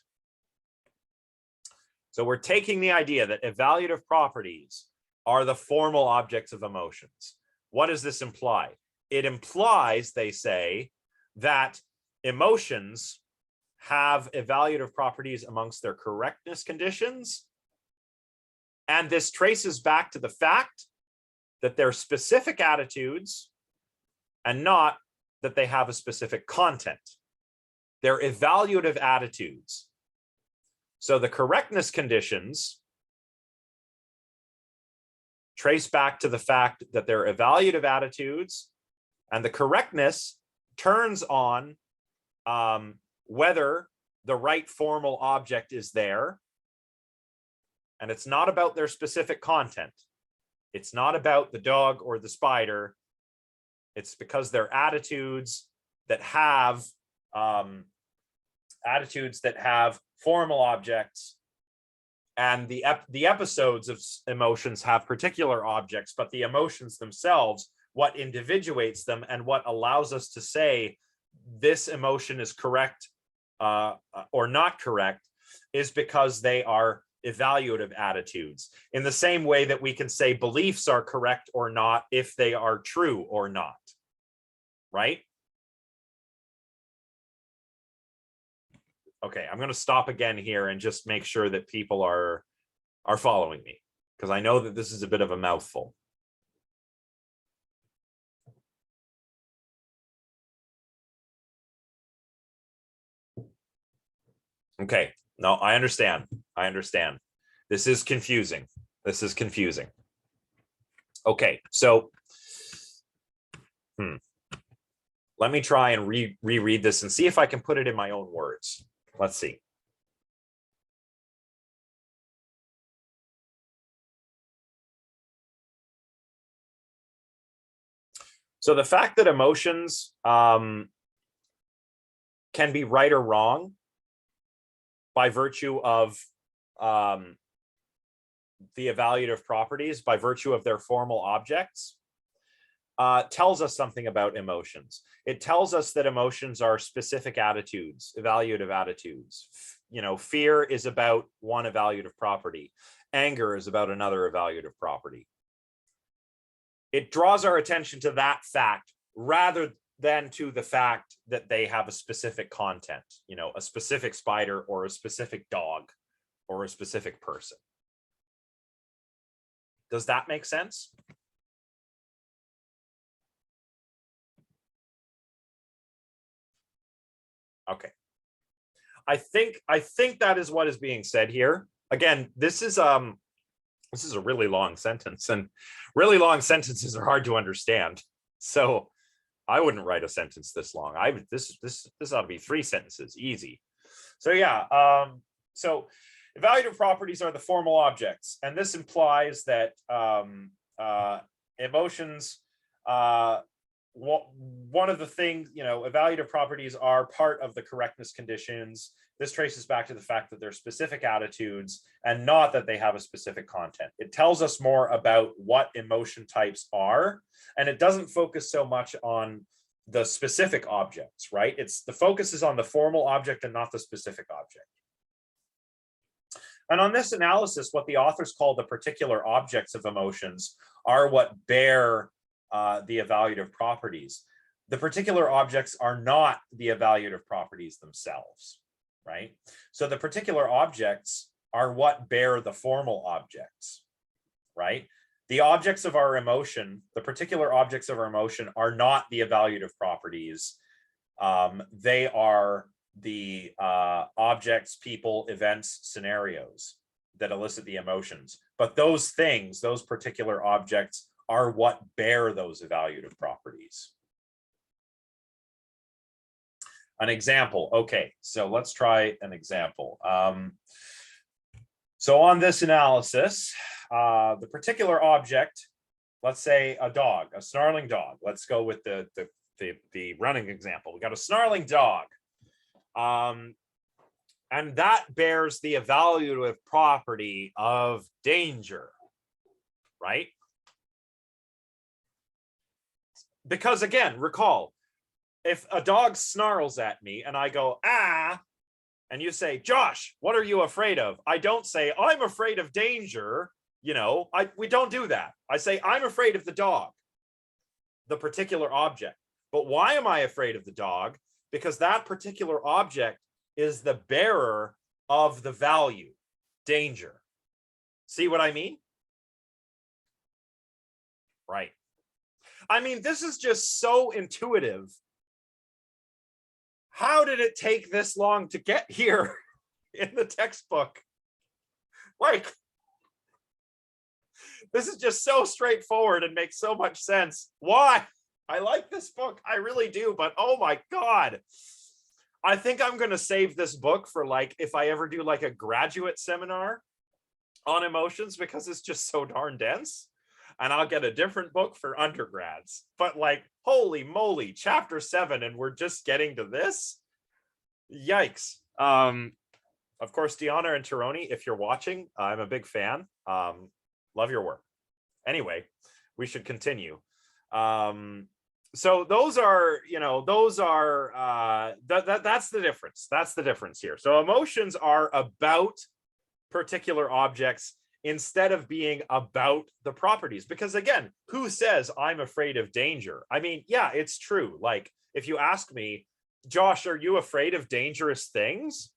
So we're taking the idea that evaluative properties are the formal objects of emotions. What does this imply? It implies, they say, that emotions have evaluative properties amongst their correctness conditions. And this traces back to the fact that they're specific attitudes and not that they have a specific content. They're evaluative attitudes. So the correctness conditions trace back to the fact that they're evaluative attitudes, and the correctness turns on whether the right formal object is there. And it's not about their specific content. It's not about the dog or the spider. It's because they're attitudes that have formal objects, and the episodes of emotions have particular objects, but the emotions themselves, what individuates them and what allows us to say this emotion is correct or not correct, is because they are evaluative attitudes, in the same way that we can say beliefs are correct or not if they are true or not, right? Okay, I'm going to stop again here and just make sure that people are following me, because I know that this is a bit of a mouthful. Okay, no, I understand. I understand. This is confusing. This is confusing. Okay, so let me try and reread this and see if I can put it in my own words. Let's see. So the fact that emotions can be right or wrong by virtue of the evaluative properties, by virtue of their formal objects, tells us something about emotions. It tells us that emotions are specific attitudes, evaluative attitudes. Fear is about one evaluative property. Anger is about another evaluative property. It draws our attention to that fact rather than to the fact that they have a specific content, a specific spider or a specific dog or a specific person. Does that make sense? Okay. I think that is what is being said here. Again, this is a really long sentence, and really long sentences are hard to understand. So I wouldn't write a sentence this long. This ought to be 3 sentences, easy. So yeah, so evaluative properties are the formal objects, and this implies that emotions, one of the things, evaluative properties are part of the correctness conditions. This traces back to the fact that they're specific attitudes and not that they have a specific content. It tells us more about what emotion types are, and it doesn't focus so much on the specific objects, right? The focus is on the formal object and not the specific object. And on this analysis, what the authors call the particular objects of emotions are what bear the evaluative properties. The particular objects are not the evaluative properties themselves, right? So the particular objects are what bear the formal objects, right? the objects of our emotion, the particular objects of our emotion, are not the evaluative properties. They are the objects, people, events, scenarios that elicit the emotions. But those things, those particular objects, are what bear those evaluative properties. An example. Okay, so let's try an example. So on this analysis, the particular object, let's say a dog, a snarling dog. Let's go with the running example. We got a snarling dog. And that bears the evaluative property of danger, right? Because again, recall, if a dog snarls at me and I go, ah, and you say, Josh, what are you afraid of? I don't say, I'm afraid of danger. You know, we don't do that. I say, I'm afraid of the dog, the particular object. But why am I afraid of the dog? Because that particular object is the bearer of the value, danger. See what I mean? Right. I mean, this is just so intuitive. How did it take this long to get here in the textbook? Like, this is just so straightforward and makes so much sense. Why? I like this book. I really do. But oh my God. I think I'm going to save this book for like, if I ever do like a graduate seminar on emotions, because it's just so darn dense. And I'll get a different book for undergrads. But like, holy moly, chapter 7, and we're just getting to this. Yikes. Of course, Deonna and Teroni, if you're watching, I'm a big fan. Love your work. Anyway, we should continue. So those are, you know, those are, that's the difference. That's the difference here. So emotions are about particular objects instead of being about the properties. Because again, who says I'm afraid of danger? I mean, yeah, it's true. Like, if you ask me, Josh, are you afraid of dangerous things?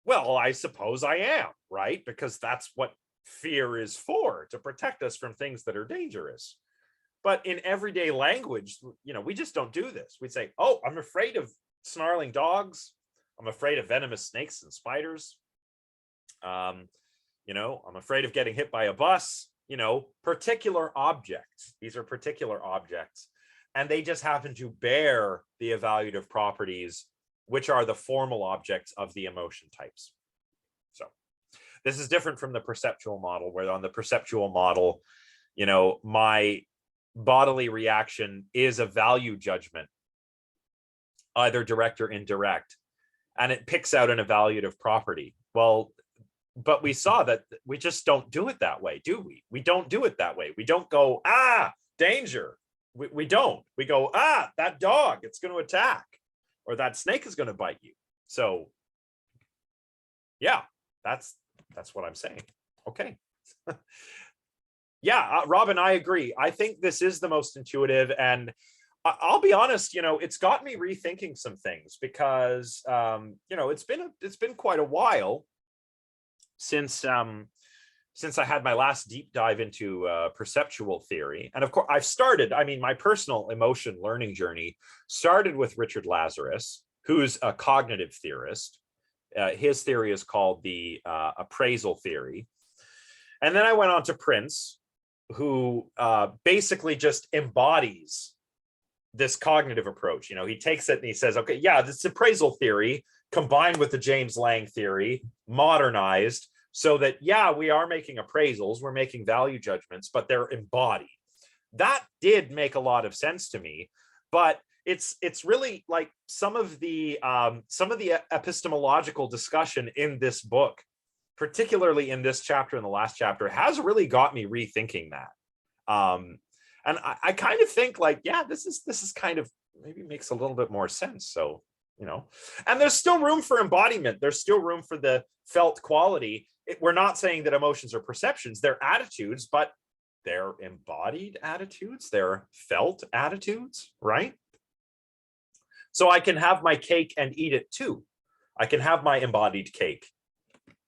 Well, I suppose I am, right? Because that's what fear is for, to protect us from things that are dangerous. But in everyday language, you know, we just don't do this. We say, oh, I'm afraid of snarling dogs. I'm afraid of venomous snakes and spiders. You know, I'm afraid of getting hit by a bus. You know, particular objects. These are particular objects. And they just happen to bear the evaluative properties, which are the formal objects of the emotion types. So this is different from the perceptual model, where on the perceptual model, you know, my bodily reaction is a value judgment, either direct or indirect, and it picks out an evaluative property. Well, but we saw that we just don't do it that way, do we? We don't do it that way. We don't go, ah, danger. We don't. We go, ah, that dog, it's going to attack, or that snake is going to bite you. So yeah, that's what I'm saying. Okay. Yeah, Robin, I agree. I think this is the most intuitive, and I'll be honest, you know, it's got me rethinking some things, because you know, it's been quite a while since I had my last deep dive into perceptual theory. And of course, I've started, I mean, my personal emotion learning journey started with Richard Lazarus, who's a cognitive theorist. His theory is called the appraisal theory. And then I went on to Prince, who basically just embodies this cognitive approach. You know, he takes it and he says, okay, yeah, this appraisal theory combined with the James Lange theory, modernized, so that, yeah, we are making appraisals, we're making value judgments, but they're embodied. That did make a lot of sense to me, but it's really like some of the epistemological discussion in this book, particularly in this chapter and the last chapter, has really got me rethinking that. And I kind of think like, yeah, this is kind of maybe makes a little bit more sense. So, you know, and there's still room for embodiment. There's still room for the felt quality. We're not saying that emotions are perceptions, they're attitudes, but they're embodied attitudes, they're felt attitudes, right? So I can have my cake and eat it too. I can have my embodied cake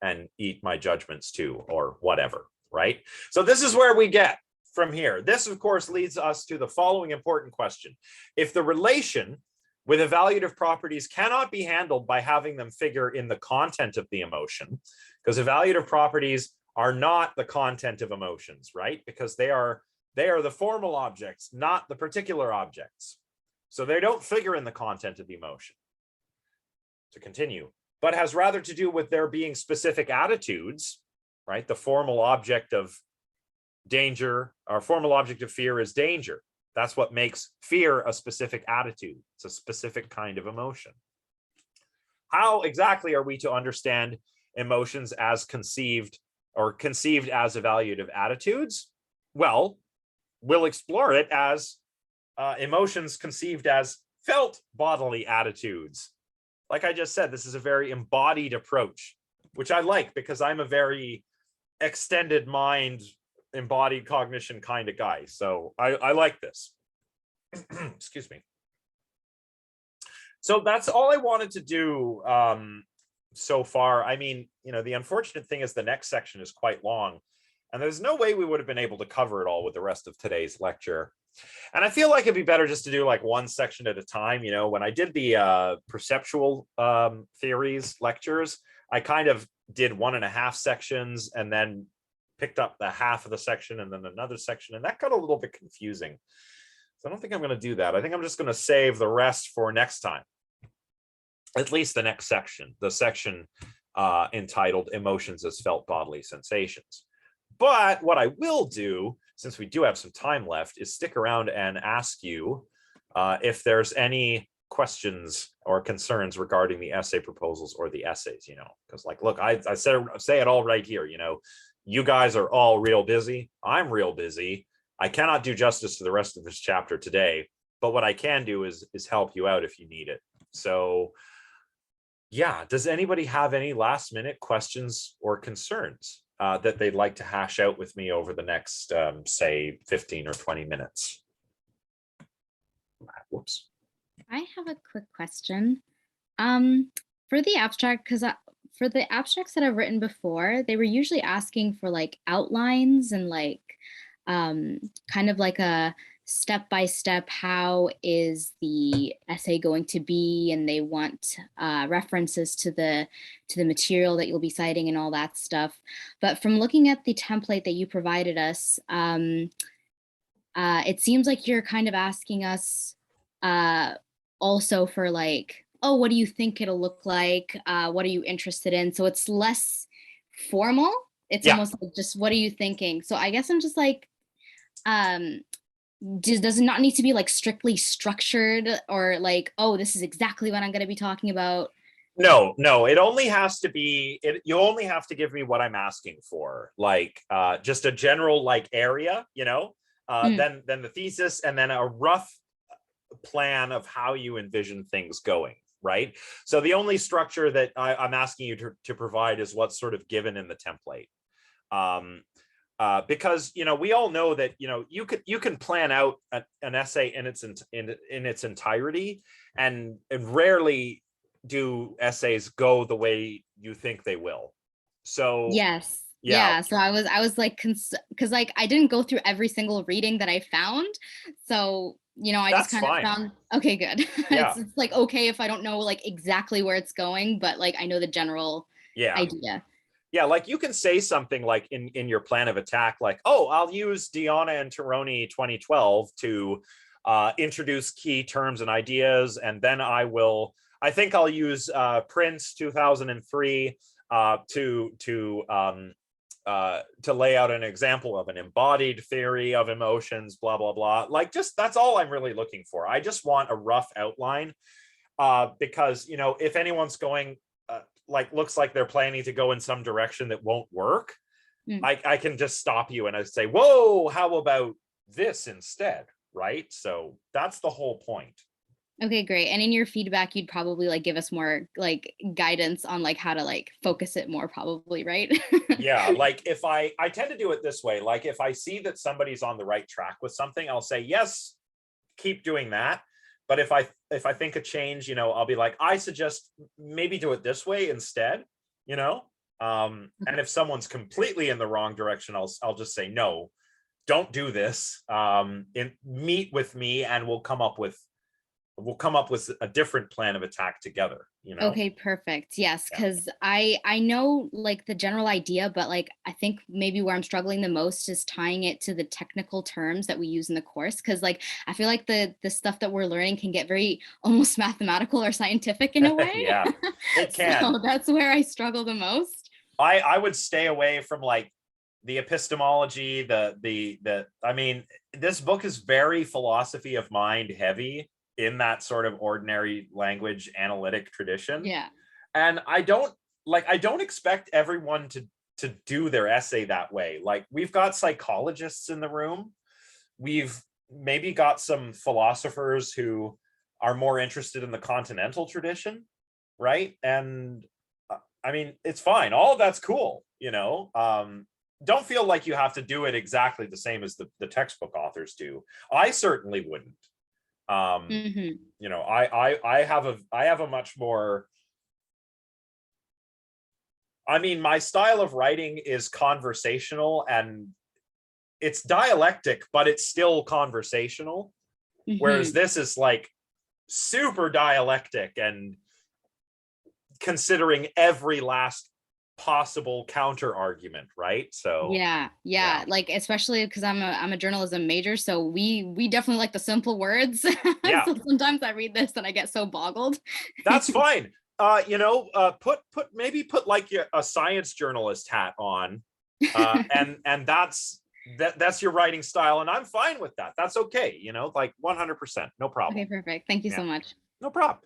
and eat my judgments too, or whatever, right? So this is where we get from here. This, of course, leads us to the following important question. If the relation with evaluative properties cannot be handled by having them figure in the content of the emotion, because evaluative properties are not the content of emotions, right? Because they are the formal objects, not the particular objects. So they don't figure in the content of the emotion. To continue, but has rather to do with there being specific attitudes, right? The formal object of danger, our formal object of fear is danger. That's what makes fear a specific attitude. It's a specific kind of emotion. How exactly are we to understand emotions as conceived as evaluative attitudes? Well, we'll explore it as emotions conceived as felt bodily attitudes. Like I just said, this is a very embodied approach, which I like because I'm a very extended mind, embodied cognition kind of guy. So I like this. Excuse me. So that's all I wanted to do so far. I mean, the unfortunate thing is the next section is quite long, and there's no way we would have been able to cover it all with the rest of today's lecture. And I feel like it'd be better just to do like one section at a time. When I did the perceptual theories lectures, I kind of did 1.5 sections and then picked up the half of the section and then another section, and that got a little bit confusing. So I don't think I'm going to do that. I think I'm just going to save the rest for next time. At least the next section, the section entitled Emotions as Felt Bodily Sensations. But what I will do, since we do have some time left, is stick around and ask you if there's any questions or concerns regarding the essay proposals or the essays, because look, I say it all right here, you guys are all real busy. I'm real busy. I cannot do justice to the rest of this chapter today, but what I can do is help you out if you need it. So yeah, does anybody have any last minute questions or concerns that they'd like to hash out with me over the next, say, 15 or 20 minutes? Whoops. I have a quick question. For the abstract, because for the abstracts that I've written before, they were usually asking for like outlines and like kind of like a step-by-step, how is the essay going to be, and they want references to the material that you'll be citing and all that stuff. But from looking at the template that you provided us, it seems like you're kind of asking us also for like, oh, what do you think it'll look like? What are you interested in? So it's less formal. It's almost like just, what are you thinking? So I guess I'm just like, does it not need to be like strictly structured, or like, oh, this is exactly what I'm going to be talking about? No, it only has to be, you only have to give me what I'm asking for, like just a general like area, then the thesis, and then a rough plan of how you envision things going, right? So the only structure that I'm asking you to provide is what's sort of given in the template. Because we all know that you can plan out an essay in its entirety, and rarely do essays go the way you think they will. So yes, yeah. So I was like, because like I didn't go through every single reading that I found, so I That's just kind of found, okay, good. Yeah. It's like okay if I don't know like exactly where it's going, but like I know the general idea. Yeah, like you can say something like in your plan of attack, like, oh, I'll use Deonna and Teroni 2012 to introduce key terms and ideas, and then I think I'll use Prince 2003 to lay out an example of an embodied theory of emotions, blah, blah, blah. Like, just that's all I'm really looking for. I just want a rough outline because, if anyone's going, like, looks like they're planning to go in some direction that won't work, I can just stop you and I say, whoa, how about this instead? Right. So that's the whole point. Okay, great. And in your feedback, you'd probably like give us more like guidance on like how to like focus it more, probably, right? Yeah, like if I tend to do it this way, like if I see that somebody's on the right track with something, I'll say, yes, keep doing that. But if I think a change, I'll be like, I suggest maybe do it this way instead, And if someone's completely in the wrong direction, I'll just say, no, don't do this. Meet with me and we'll come up with a different plan of attack together, you know? Okay, perfect. Yes, because I know like the general idea, but like I think maybe where I'm struggling the most is tying it to the technical terms that we use in the course. Because like I feel like the stuff that we're learning can get very almost mathematical or scientific in a way. Yeah, it can. So that's where I struggle the most. I would stay away from like the epistemology, I mean, this book is very philosophy of mind heavy in that sort of ordinary language analytic tradition. Yeah. And I don't expect everyone to do their essay that way. Like, we've got psychologists in the room. We've maybe got some philosophers who are more interested in the continental tradition, right? And I mean, it's fine. All of that's cool, you know. Don't feel like you have to do it exactly the same as the textbook authors do. I certainly wouldn't. You know, I have a much more, I mean, my style of writing is conversational and it's dialectic, but it's still conversational. Whereas this is like super dialectic and considering every last possible counter argument, right? So yeah, like especially because I'm a journalism major, so we definitely like the simple words. Yeah. So sometimes I read this and I get so boggled. That's fine. You know, put like a science journalist hat on, and that's your writing style, and I'm fine with that. That's okay, you know, like 100%, no problem. Okay, perfect. Thank you so much. No problem.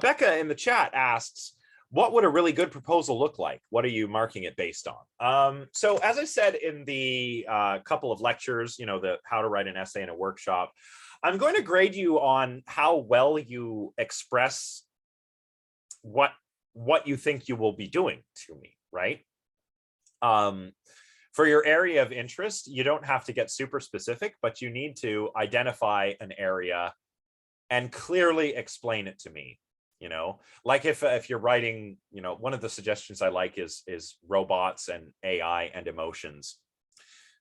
Becca in the chat asks, what would a really good proposal look like? What are you marking it based on? So as I said in the couple of lectures, you know, the how to write an essay in a workshop, I'm going to grade you on how well you express what you think you will be doing to me, right? For your area of interest, you don't have to get super specific, but you need to identify an area and clearly explain it to me. You know, like if you're writing, you know, one of the suggestions I like is robots and AI and emotions.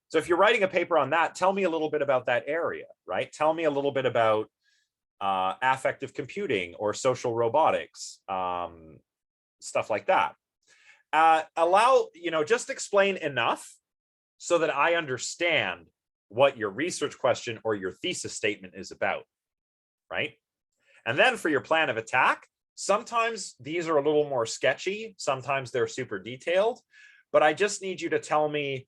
So if you're writing a paper on that, tell me a little bit about that area, right? Tell me a little bit about affective computing or social robotics, stuff like that. You know, just explain enough so that I understand what your research question or your thesis statement is about, right? And then for your plan of attack, sometimes these are a little more sketchy. Sometimes they're super detailed, but I just need you to tell me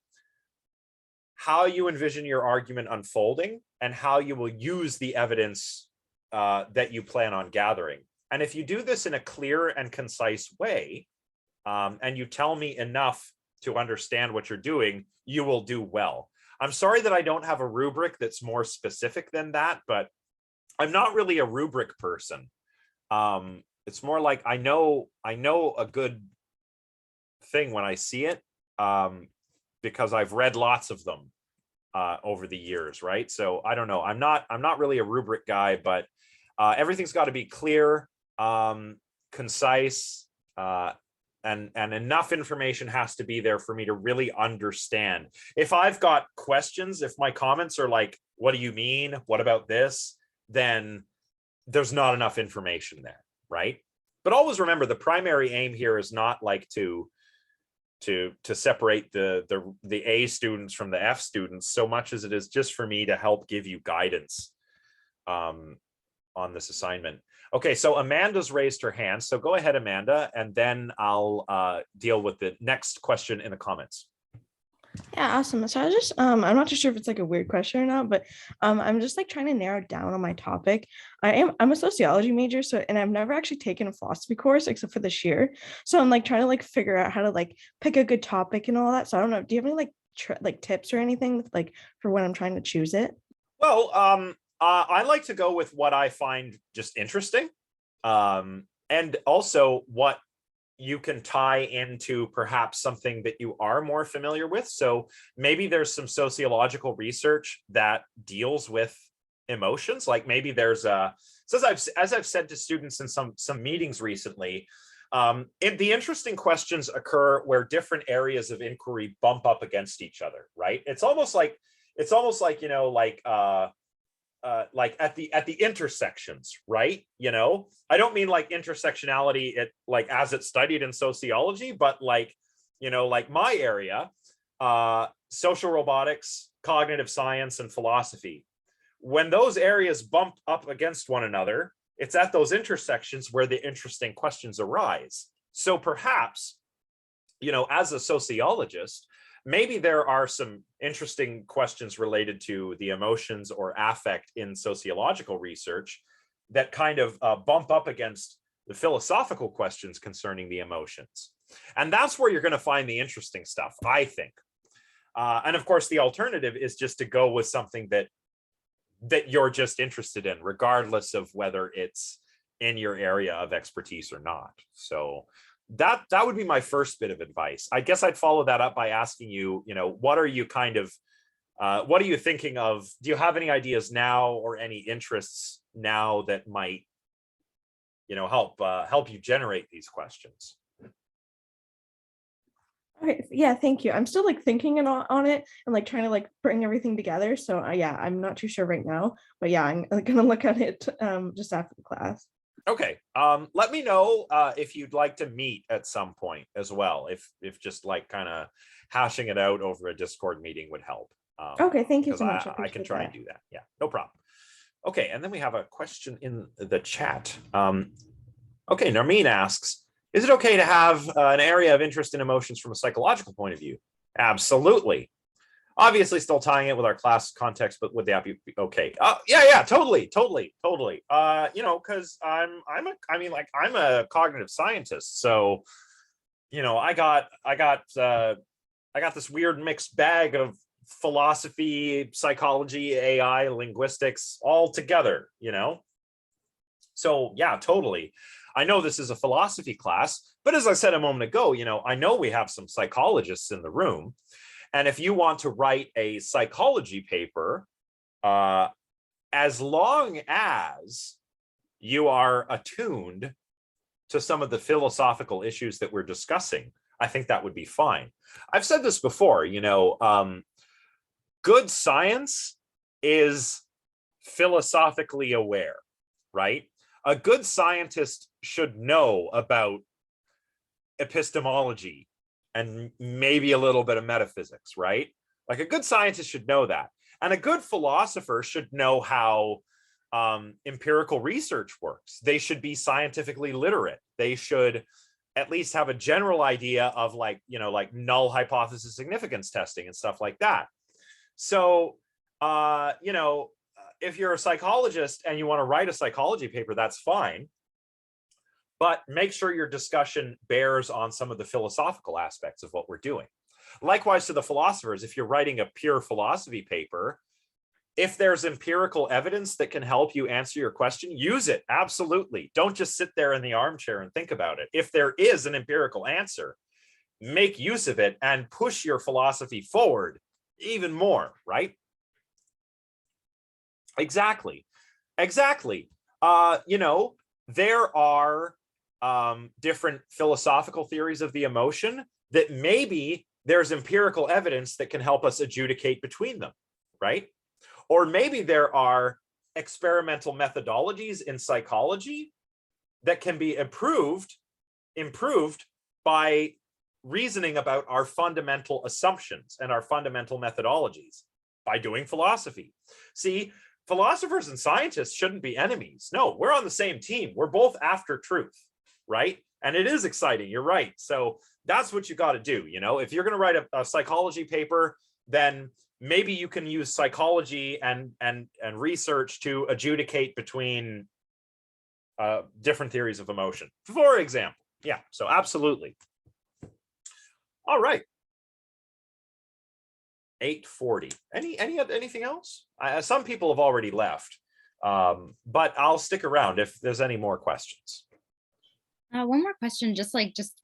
how you envision your argument unfolding and how you will use the evidence that you plan on gathering. And if you do this in a clear and concise way, and you tell me enough to understand what you're doing, you will do well. I'm sorry that I don't have a rubric that's more specific than that, but I'm not really a rubric person. It's more like I know a good thing when I see it, because I've read lots of them over the years, right? So I don't know. I'm not really a rubric guy, but everything's got to be clear, concise, and enough information has to be there for me to really understand. If I've got questions, if my comments are like, "What do you mean? What about this?" then there's not enough information there, right? But always remember, the primary aim here is not like to separate the A students from the F students so much as it is just for me to help give you guidance on this assignment. Okay, so Amanda's raised her hand. So go ahead, Amanda, and then I'll deal with the next question in the comments. Yeah, awesome. So I just I'm not too sure if it's like a weird question or not, but I'm just like trying to narrow down on my topic. I'm a sociology major, so and I've never actually taken a philosophy course except for this year. So I'm like trying to like figure out how to like pick a good topic and all that. So I don't know. Do you have any like tips or anything like for when I'm trying to choose it? Well, I like to go with what I find just interesting, and also what you can tie into perhaps something that you are more familiar with. So maybe there's some sociological research that deals with emotions. Like maybe there's as I've said to students in some meetings recently, The interesting questions occur where different areas of inquiry bump up against each other, right? It's almost like you know, like at the intersections, right? You know, I don't mean like intersectionality like as it's studied in sociology, but like, you know, like my area, social robotics, cognitive science, and philosophy. When those areas bump up against one another, it's at those intersections where the interesting questions arise. So perhaps, you know, as a sociologist, maybe there are some interesting questions related to the emotions or affect in sociological research that kind of bump up against the philosophical questions concerning the emotions. And that's where you're going to find the interesting stuff, I think. And of course, the alternative is just to go with something that you're just interested in, regardless of whether it's in your area of expertise or not. So that would be my first bit of advice. I guess I'd follow that up by asking you, you know, what are you thinking of? Do you have any ideas now or any interests now that might, you know, help you generate these questions? Okay, yeah, thank you. I'm still like thinking on it and like trying to like bring everything together. So yeah, I'm not too sure right now, but yeah, I'm gonna look at it just after the class. Okay, let me know if you'd like to meet at some point as well, if just like kind of hashing it out over a Discord meeting would help. Okay, thank you so much. I can try and do that. Yeah, no problem. Okay, and then we have a question in the chat. Okay, Narmeen asks, is it okay to have an area of interest in emotions from a psychological point of view? Absolutely. Obviously still tying it with our class context, but would that be okay? Yeah, totally. You know, because I'm a cognitive scientist, so you know, I got this weird mixed bag of philosophy, psychology, AI, linguistics all together, you know. So yeah, totally. I know this is a philosophy class, but as I said a moment ago, you know, I know we have some psychologists in the room. And if you want to write a psychology paper, as long as you are attuned to some of the philosophical issues that we're discussing, I think that would be fine. I've said this before, you know, good science is philosophically aware, right? A good scientist should know about epistemology and maybe a little bit of metaphysics, right? Like a good scientist should know that. And a good philosopher should know how empirical research works. They should be scientifically literate. They should at least have a general idea of like, you know, like null hypothesis significance testing and stuff like that. So, you know, if you're a psychologist and you want to write a psychology paper, that's fine. But make sure your discussion bears on some of the philosophical aspects of what we're doing. Likewise to the philosophers, if you're writing a pure philosophy paper, if there's empirical evidence that can help you answer your question, use it. Absolutely. Don't just sit there in the armchair and think about it. If there is an empirical answer, make use of it and push your philosophy forward even more, right? Exactly. You know, there are different philosophical theories of the emotion that maybe there's empirical evidence that can help us adjudicate between them, right? Or maybe there are experimental methodologies in psychology that can be improved by reasoning about our fundamental assumptions and our fundamental methodologies by doing philosophy. See, philosophers and scientists shouldn't be enemies. No, we're on the same team. We're both after truth, right? And it is exciting. You're right. So that's what you got to do. You know, if you're going to write a psychology paper, then maybe you can use psychology and research to adjudicate between different theories of emotion, for example. Yeah, so absolutely. All right. 8:40. Anything else? Some people have already left, but I'll stick around if there's any more questions. One more question, just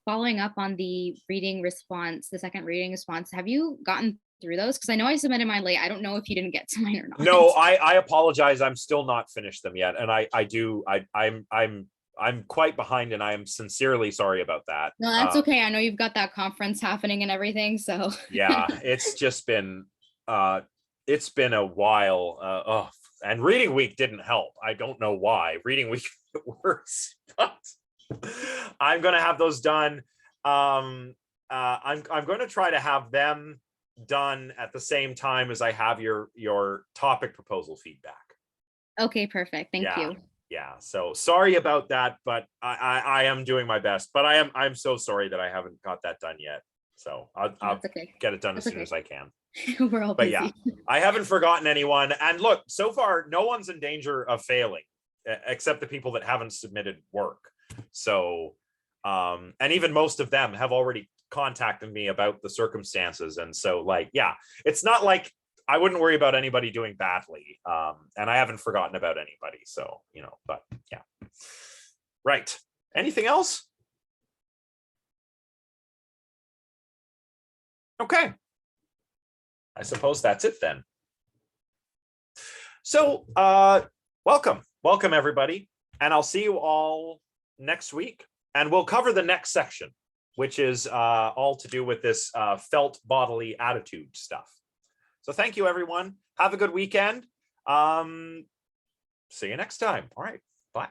following up on the reading response, the second reading response. Have you gotten through those? Because I know I submitted mine late. I don't know if you didn't get to mine or not. No, I apologize. I'm still not finished them yet, and I'm I'm quite behind, and I am sincerely sorry about that. No, that's okay. I know you've got that conference happening and everything, so. Yeah, it's just been it's been a while. And reading week didn't help. I don't know why. Reading week worse, but I'm gonna have those done. I'm going to try to have them done at the same time as I have your topic proposal feedback. Okay, perfect. Thank you. Yeah, so sorry about that, but I am doing my best. But I'm so sorry that I haven't got that done yet. So I'll okay. get it done as soon as I can. We're all But busy. yeah, I haven't forgotten anyone. And look, so far, no one's in danger of failing, except the people that haven't submitted work. So, and even most of them have already contacted me about the circumstances. And so, like, yeah, it's not like I wouldn't worry about anybody doing badly. And I haven't forgotten about anybody. So, but yeah. Right. Anything else? Okay. I suppose that's it then. So, welcome everybody. And I'll see you all next week. And we'll cover the next section, which is all to do with this felt bodily attitude stuff. So thank you, everyone. Have a good weekend. See you next time. All right. Bye.